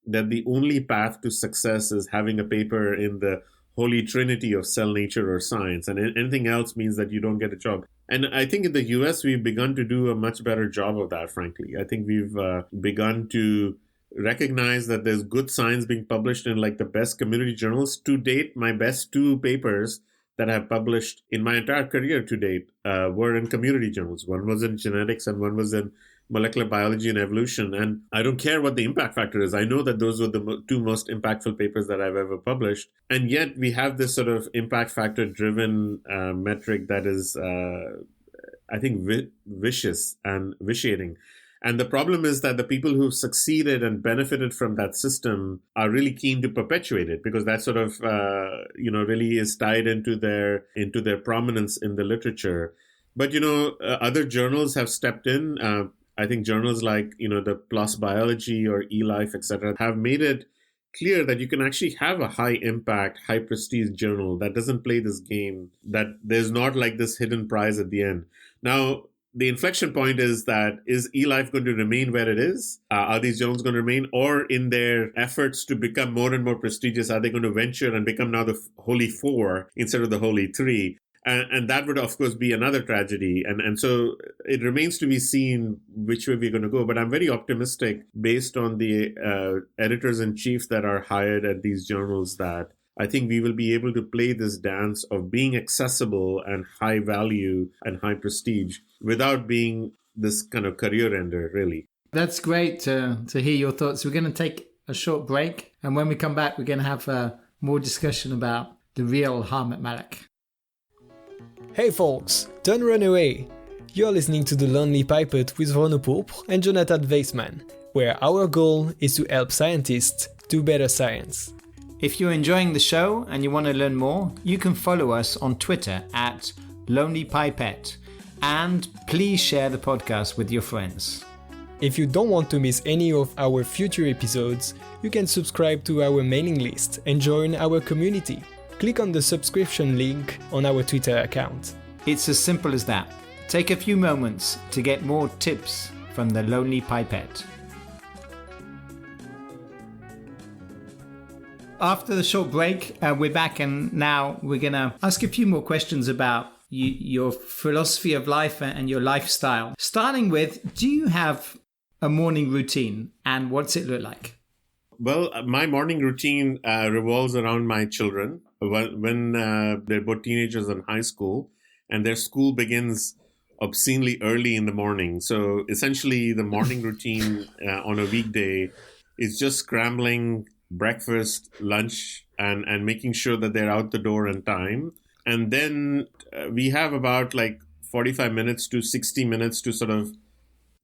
that the only path to success is having a paper in the holy trinity of cell nature or science, and anything else means that you don't get a job. And I think in the US, we've begun to do a much better job of that, frankly. I think we've begun to recognize that there's good science being published in like the best community journals. To date, my best 2 papers that I've published in my entire career to date were in community journals. One was in genetics and one was in molecular biology and evolution. And I don't care what the impact factor is. I know that those were the 2 most impactful papers that I've ever published. And yet we have this sort of impact factor driven metric that is, I think, vicious and vitiating. And the problem is that the people who've succeeded and benefited from that system are really keen to perpetuate it, because that sort of, really is tied into their prominence in the literature. But, other journals have stepped in. I think journals like, the PLOS Biology or eLife, etc., have made it clear that you can actually have a high impact, high prestige journal that doesn't play this game, that there's not like this hidden prize at the end. Now, the inflection point is that is eLife going to remain where it is? Are these journals going to remain? Or in their efforts to become more and more prestigious, are they going to venture and become now the Holy Four instead of the Holy Three? And that would, of course, be another tragedy. And so it remains to be seen which way we're going to go. But I'm very optimistic based on the editors-in-chief that are hired at these journals that I think we will be able to play this dance of being accessible and high value and high prestige without being this kind of career ender, really. That's great to hear your thoughts. We're going to take a short break. And when we come back, we're going to have more discussion about the real Harmit Malik. Hey folks, don't run away. You're listening to The Lonely Pipette with Renaud Pourpre and Jonathan Weissman, where our goal is to help scientists do better science. If you're enjoying the show and you want to learn more, you can follow us on Twitter at Lonely Pipette, and please share the podcast with your friends. If you don't want to miss any of our future episodes, you can subscribe to our mailing list and join our community. Click on the subscription link on our Twitter account. It's as simple as that. Take a few moments to get more tips from the Lonely Pipette. After the short break, we're back, and now we're going to ask a few more questions about your philosophy of life and your lifestyle. Starting with, do you have a morning routine, and what's it look like? Well, my morning routine revolves around my children. When they're both teenagers in high school, and their school begins obscenely early in the morning. So essentially the morning routine on a weekday is just scrambling breakfast, lunch, and making sure that they're out the door in time. And then we have about 45 minutes to 60 minutes to sort of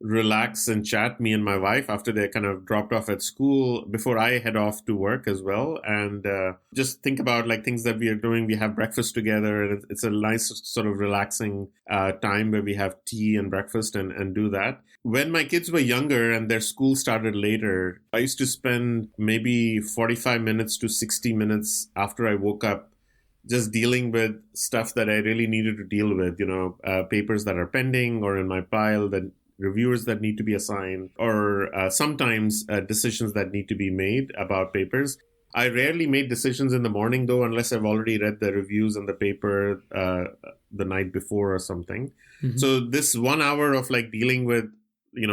relax and chat, me and my wife, after they're kind of dropped off at school, before I head off to work as well. And just think about things that we are doing. We have breakfast together, and it's a nice sort of relaxing time where we have tea and breakfast and do that. When my kids were younger and their school started later, I used to spend maybe 45 minutes to 60 minutes after I woke up just dealing with stuff that I really needed to deal with, papers that are pending or in my pile, that reviewers that need to be assigned, or sometimes decisions that need to be made about papers. I rarely make decisions in the morning, though, unless I've already read the reviews on the paper the night before or something. Mm-hmm. So this 1 hour of dealing with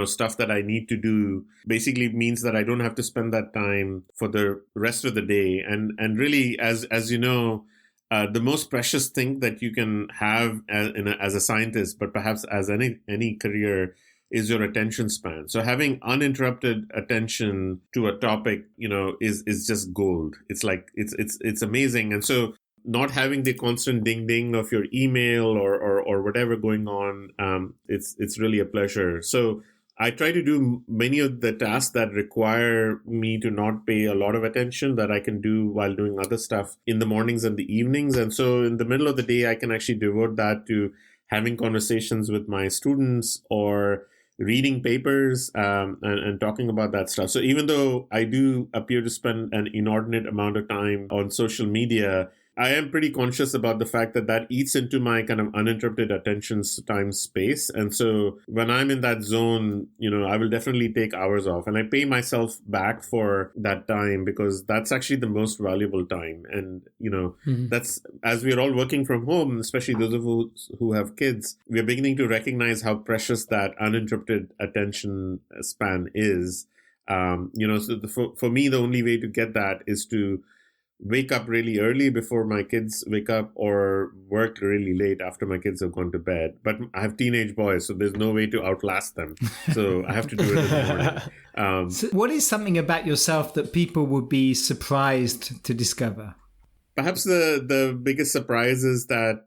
stuff that I need to do basically means that I don't have to spend that time for the rest of the day. And really, as you know, the most precious thing that you can have as a scientist, but perhaps as any career, is your attention span. So having uninterrupted attention to a topic, is just gold. It's amazing. And so not having the constant ding ding of your email or whatever going on, it's really a pleasure. So I try to do many of the tasks that require me to not pay a lot of attention that I can do while doing other stuff in the mornings and the evenings. And so in the middle of the day, I can actually devote that to having conversations with my students or reading papers and talking about that stuff. So even though I do appear to spend an inordinate amount of time on social media, I am pretty conscious about the fact that eats into my kind of uninterrupted attention time space. And so when I'm in that zone, I will definitely take hours off, and I pay myself back for that time because that's actually the most valuable time. And, that's, as we're all working from home, especially those of us who have kids, we're beginning to recognize how precious that uninterrupted attention span is. So for me, the only way to get that is to wake up really early before my kids wake up, or work really late after my kids have gone to bed. But I have teenage boys, so there's no way to outlast them. So I have to do it in the morning. So what is something about yourself that people would be surprised to discover? Perhaps the biggest surprise is that,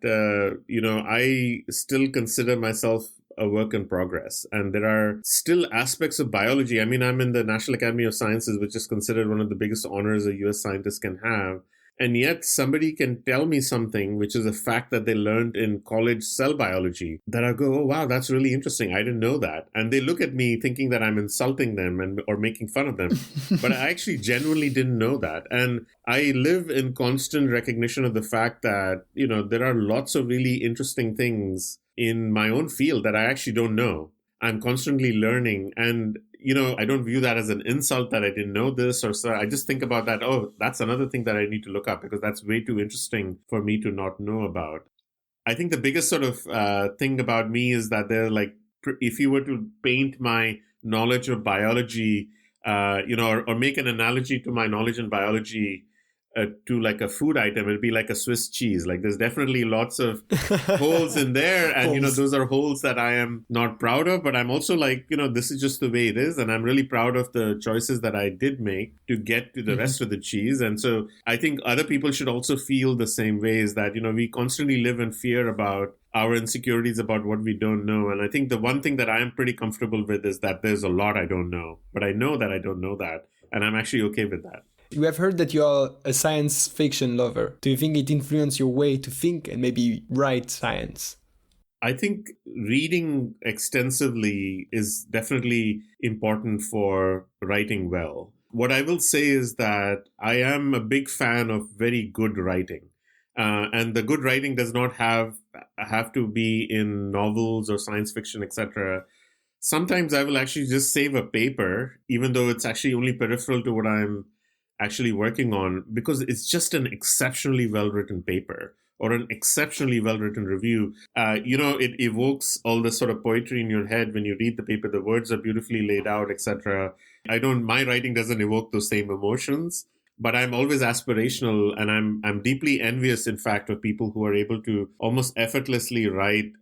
I still consider myself a work in progress. And there are still aspects of biology. I mean, I'm in the National Academy of Sciences, which is considered one of the biggest honors a U.S. scientist can have. And yet somebody can tell me something, which is a fact that they learned in college cell biology, that I go, oh, wow, that's really interesting. I didn't know that. And they look at me thinking that I'm insulting them or making fun of them. But I actually genuinely didn't know that. And I live in constant recognition of the fact that, there are lots of really interesting things in my own field that I actually don't know. I'm constantly learning. And I don't view that as an insult that I didn't know this or so. I just think about that. Oh, that's another thing that I need to look up because that's way too interesting for me to not know about. I think the biggest sort of thing about me is that if you were to paint my knowledge of biology, or make an analogy to my knowledge in biology to like a food item, it'd be like a Swiss cheese. Like there's definitely lots of holes in there. And, those are holes that I am not proud of. But I'm also like, this is just the way it is. And I'm really proud of the choices that I did make to get to the rest of the cheese. And so I think other people should also feel the same way, is that, we constantly live in fear about our insecurities about what we don't know. And I think the one thing that I am pretty comfortable with is that there's a lot I don't know. But I know that I don't know that. And I'm actually okay with that. We have heard that you are a science fiction lover. Do you think it influenced your way to think and maybe write science? I think reading extensively is definitely important for writing well. What I will say is that I am a big fan of very good writing. And the good writing does not have to be in novels or science fiction, etc. Sometimes I will actually just save a paper, even though it's actually only peripheral to what I'm actually working on, because it's just an exceptionally well-written paper or an exceptionally well-written review. It evokes all this sort of poetry in your head when you read the paper. The words are beautifully laid out, etc. My writing doesn't evoke those same emotions, but I'm always aspirational, and I'm deeply envious, in fact, of people who are able to almost effortlessly write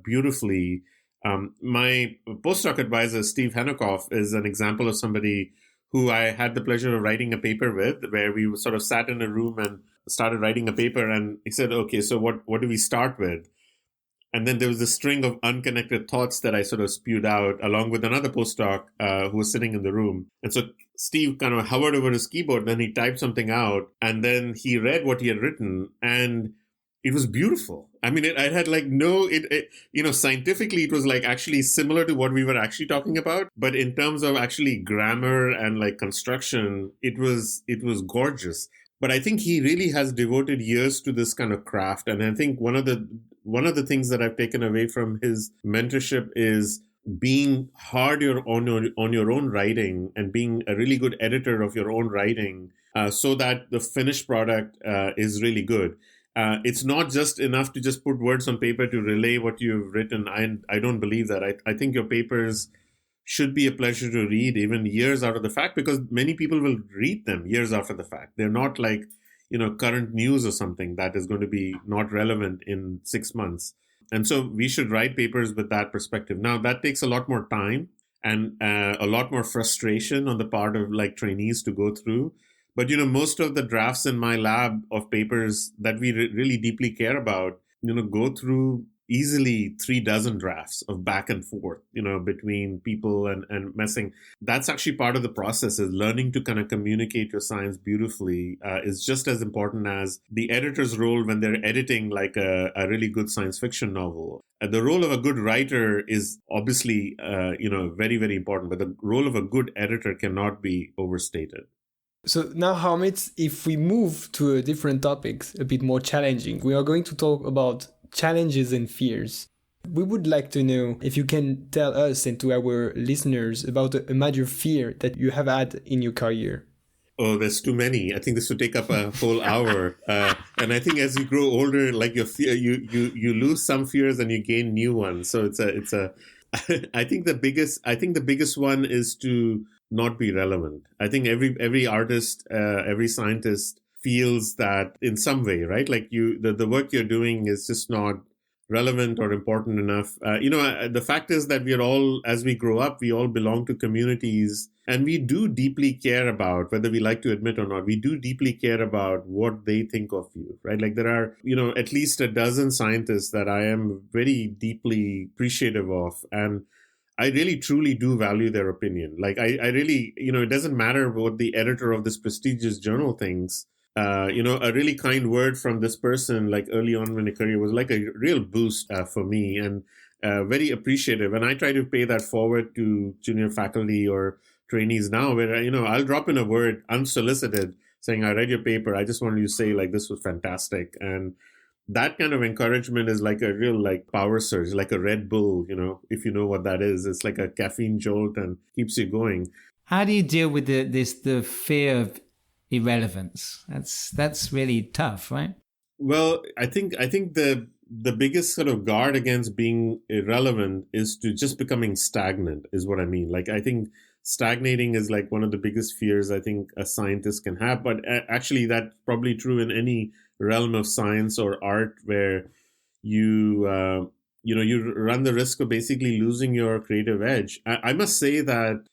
beautifully. My postdoc advisor, Steve Hennekoff, is an example of somebody who I had the pleasure of writing a paper with, where we sort of sat in a room and started writing a paper. And he said, okay, so what do we start with? And then there was a string of unconnected thoughts that I sort of spewed out along with another postdoc who was sitting in the room. And so Steve kind of hovered over his keyboard, then he typed something out, and then he read what he had written, and it was beautiful. I mean, I had like scientifically, it was like actually similar to what we were actually talking about. But in terms of actually grammar and like construction, it was gorgeous. But I think he really has devoted years to this kind of craft. And I think one of the things that I've taken away from his mentorship is being hard on your own writing and being a really good editor of your own writing, so that the finished product is really good. It's not just enough to just put words on paper to relay what you've written. I don't believe that. I think your papers should be a pleasure to read even years after the fact, because many people will read them years after the fact. They're not like, current news or something that is going to be not relevant in 6 months. And so we should write papers with that perspective. Now, that takes a lot more time and a lot more frustration on the part of like trainees to go through. But, most of the drafts in my lab of papers that we really deeply care about, go through easily 36 drafts of back and forth, between people and messing. That's actually part of the process, is learning to kind of communicate your science beautifully is just as important as the editor's role when they're editing like a really good science fiction novel. The role of a good writer is obviously, very, very important, but the role of a good editor cannot be overstated. So now, Harmit, if we move to a different topics, a bit more challenging, we are going to talk about challenges and fears. We would like to know if you can tell us and to our listeners about a major fear that you have had in your career. Oh, there's too many. I think this would take up a whole hour. And I think as you grow older, like your fear, you lose some fears and you gain new ones. So I think the biggest one is to not be relevant. I think every artist, every scientist feels that in some way, right? Like the work you're doing is just not relevant or important enough. The fact is that we are all, as we grow up, we all belong to communities, and we do deeply care about, whether we like to admit or not, we do deeply care about what they think of you, right? Like there are, at least a dozen scientists that I am very deeply appreciative of, and I really truly do value their opinion. Like I really, it doesn't matter what the editor of this prestigious journal thinks. A really kind word from this person, like early on in my career, was like a real boost for me, and very appreciative. And I try to pay that forward to junior faculty or trainees now, where I'll drop in a word unsolicited, saying, "I read your paper. I just wanted you to say like this was fantastic." And that kind of encouragement is like a real like power surge, like a Red Bull. If you know what that is, it's like a caffeine jolt and keeps you going. How do you deal with the fear of irrelevance? That's really tough, right? Well, I think the biggest sort of guard against being irrelevant is to just becoming stagnant, is what I mean. Like, I think stagnating is like one of the biggest fears I think a scientist can have. But actually, that's probably true in any realm of science or art, where you run the risk of basically losing your creative edge. I must say that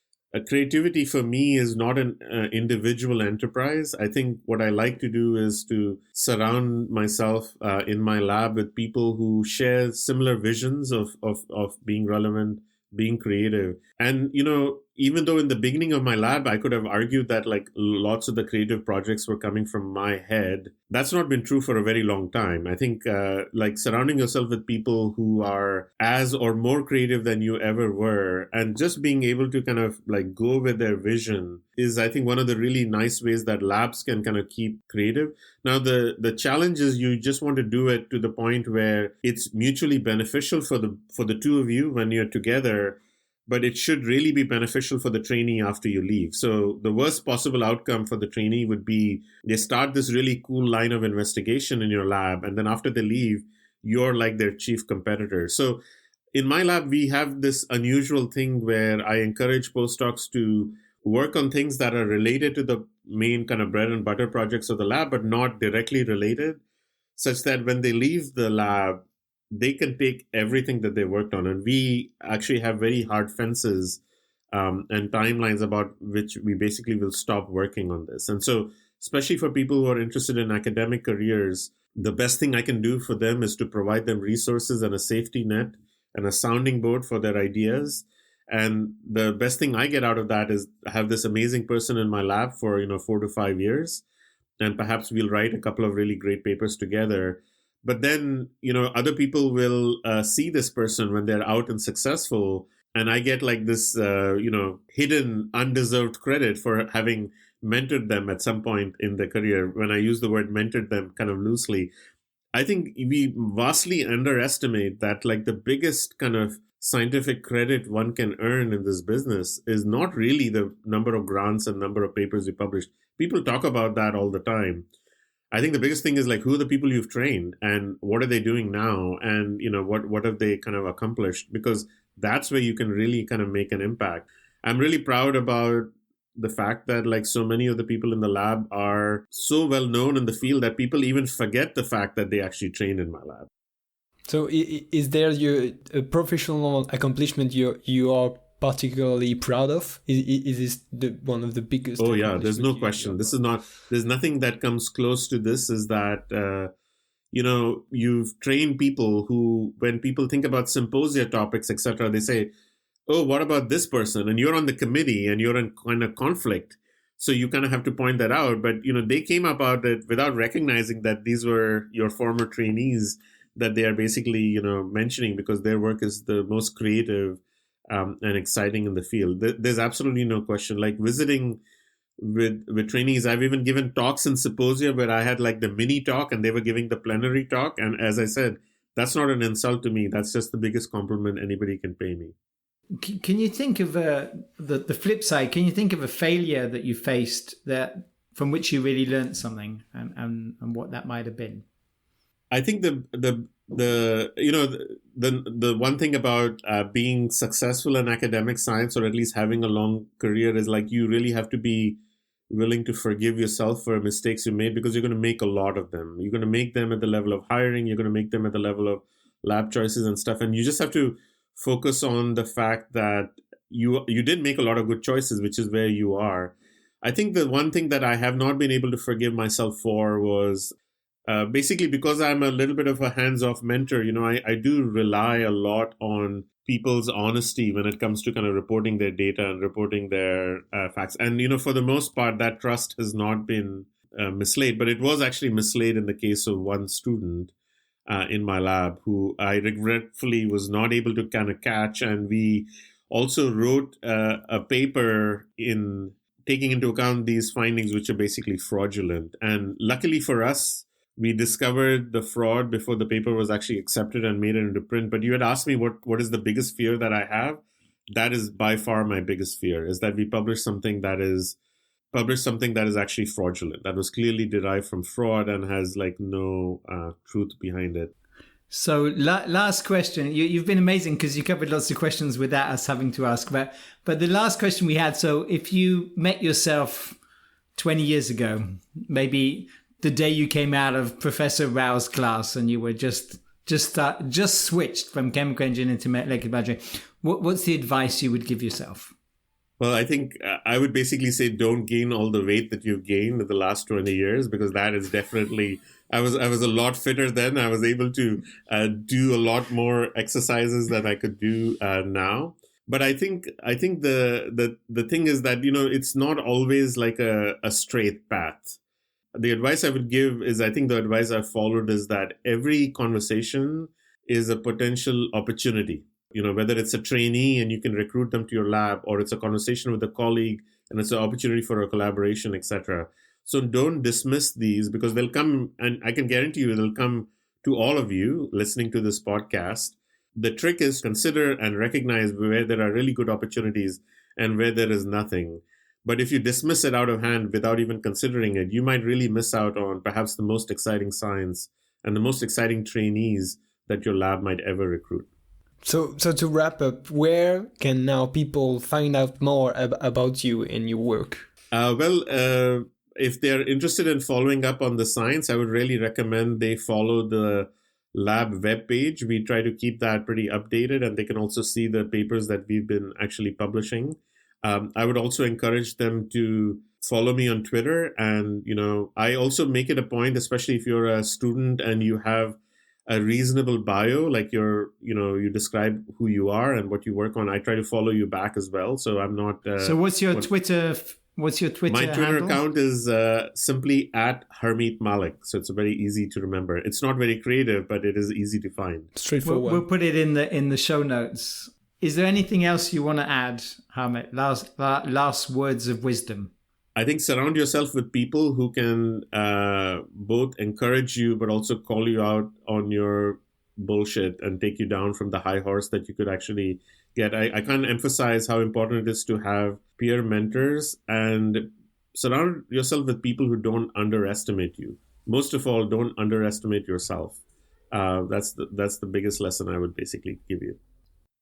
creativity for me is not an individual enterprise. I think what I like to do is to surround myself in my lab with people who share similar visions of being relevant, being creative. And, even though in the beginning of my lab, I could have argued that like lots of the creative projects were coming from my head, that's not been true for a very long time. I think like surrounding yourself with people who are as or more creative than you ever were, and just being able to kind of like go with their vision is, I think, one of the really nice ways that labs can kind of keep creative. Now, the challenge is you just want to do it to the point where it's mutually beneficial for the two of you when you're together, but it should really be beneficial for the trainee after you leave. So the worst possible outcome for the trainee would be they start this really cool line of investigation in your lab, and then after they leave, you're like their chief competitor. So in my lab, we have this unusual thing where I encourage postdocs to work on things that are related to the main kind of bread and butter projects of the lab, but not directly related, such that when they leave the lab, they can take everything that they worked on. And we actually have very hard fences and timelines about which we basically will stop working on this. And so, especially for people who are interested in academic careers, the best thing I can do for them is to provide them resources and a safety net and a sounding board for their ideas. And the best thing I get out of that is have this amazing person in my lab for 4 to 5 years. And perhaps we'll write a couple of really great papers together. But then, other people will see this person when they're out and successful. And I get like this, hidden, undeserved credit for having mentored them at some point in their career. When I use the word mentored them kind of loosely, I think we vastly underestimate that like the biggest kind of scientific credit one can earn in this business is not really the number of grants and number of papers you publish. People talk about that all the time. I think the biggest thing is like, who are the people you've trained and what are they doing now? And, what have they kind of accomplished? Because that's where you can really kind of make an impact. I'm really proud about the fact that like so many of the people in the lab are so well known in the field that people even forget the fact that they actually trained in my lab. So is there a professional accomplishment you are particularly proud of? Is this one of the biggest? Oh yeah, there's no question. There's nothing that comes close to this. Is that you've trained people who, when people think about symposia topics, etc., they say, "Oh, what about this person?" And you're on the committee and you're in kind of conflict, so you kind of have to point that out. But they came about it without recognizing that these were your former trainees that they are basically mentioning because their work is the most creative and exciting in the field. There's absolutely no question. Like visiting with trainees, I've even given talks in symposia where I had like the mini talk and they were giving the plenary talk. And as I said, that's not an insult to me. That's just the biggest compliment anybody can pay me. Can you think of the flip side? Can you think of a failure that you faced that from which you really learned something and what that might have been? I think the one thing about being successful in academic science, or at least having a long career, is like you really have to be willing to forgive yourself for mistakes you made, because you're going to make a lot of them. You're going to make them at the level of hiring. You're going to make them at the level of lab choices and stuff. And you just have to focus on the fact that you did make a lot of good choices, which is where you are. I think the one thing that I have not been able to forgive myself for was basically because I'm a little bit of a hands-off mentor. I do rely a lot on people's honesty when it comes to kind of reporting their data and reporting their facts. And, for the most part, that trust has not been mislaid, but it was actually mislaid in the case of one student in my lab who I regretfully was not able to kind of catch. And we also wrote a paper in taking into account these findings, which are basically fraudulent. And luckily for us, we discovered the fraud before the paper was actually accepted and made it into print. But you had asked me what is the biggest fear that I have. That is by far my biggest fear, is that we publish something that is actually fraudulent, that was clearly derived from fraud and has like no truth behind it. So last question. You've been amazing because you covered lots of questions without us having to ask about. But the last question we had, so if you met yourself 20 years ago, maybe the day you came out of Professor Rao's class and you were just switched from chemical engineering to molecular biology, what's the advice you would give yourself? Well, I think I would basically say don't gain all the weight that you've gained in the last 20 years, because that is definitely, I was a lot fitter then. I was able to do a lot more exercises than I could do now. But I think the thing is that, it's not always like a straight path. The advice I would give is, I think the advice I've followed is that every conversation is a potential opportunity. Whether it's a trainee and you can recruit them to your lab, or it's a conversation with a colleague and it's an opportunity for a collaboration, etc. So don't dismiss these, because they'll come, and I can guarantee you they'll come to all of you listening to this podcast. The trick is consider and recognize where there are really good opportunities and where there is nothing. But if you dismiss it out of hand without even considering it, you might really miss out on perhaps the most exciting science and the most exciting trainees that your lab might ever recruit. So to wrap up, where can now people find out more about you and your work? If they're interested in following up on the science, I would really recommend they follow the lab webpage. We try to keep that pretty updated, and they can also see the papers that we've been actually publishing. I would also encourage them to follow me on Twitter. And, I also make it a point, especially if you're a student and you have a reasonable bio, like you describe who you are and what you work on. I try to follow you back as well. So I'm not. So what's your Twitter? What's your Twitter? My Twitter handle? account is simply @Harmit Malik. So it's very easy to remember. It's not very creative, but it is easy to find. Straightforward. We'll put it in the show notes. Is there anything else you want to add, Harmit? Last words of wisdom. I think surround yourself with people who can both encourage you, but also call you out on your bullshit and take you down from the high horse that you could actually get. I can't emphasize how important it is to have peer mentors, and surround yourself with people who don't underestimate you. Most of all, don't underestimate yourself. That's the biggest lesson I would basically give you.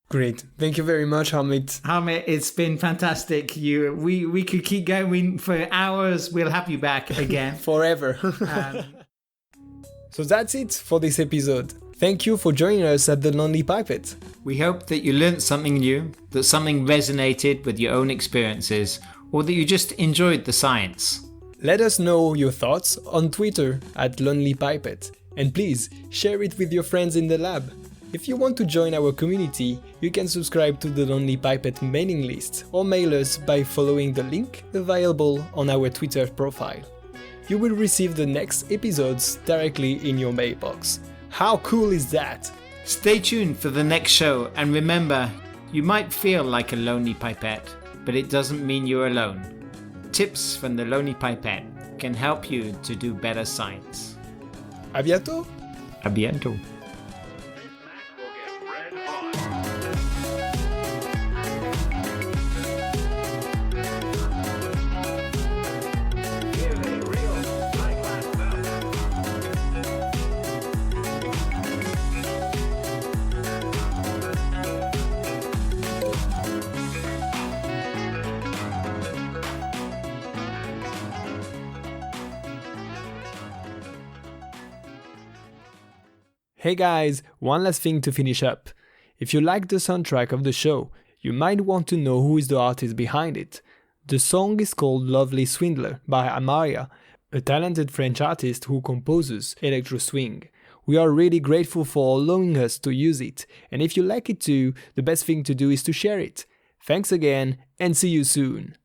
Great. Thank you very much, Harmit. Harmit, it's been fantastic. We could keep going for hours. We'll have you back again. Forever. So that's it for this episode. Thank you for joining us at The Lonely Pipette. We hope that you learned something new, that something resonated with your own experiences, or that you just enjoyed the science. Let us know your thoughts on Twitter @LonelyPipette, and please share it with your friends in the lab. If you want to join our community, you can subscribe to the Lonely Pipette mailing list or mail us by following the link available on our Twitter profile. You will receive the next episodes directly in your mailbox. How cool is that? Stay tuned for the next show, and remember, you might feel like a lonely pipette, but it doesn't mean you're alone. Tips from the Lonely Pipette can help you to do better science. À bientôt! À bientôt! Hey guys, one last thing to finish up. If you like the soundtrack of the show, you might want to know who is the artist behind it. The song is called Lovely Swindler by Amaria, a talented French artist who composes electro swing. We are really grateful for allowing us to use it, and if you like it too, the best thing to do is to share it. Thanks again, and see you soon!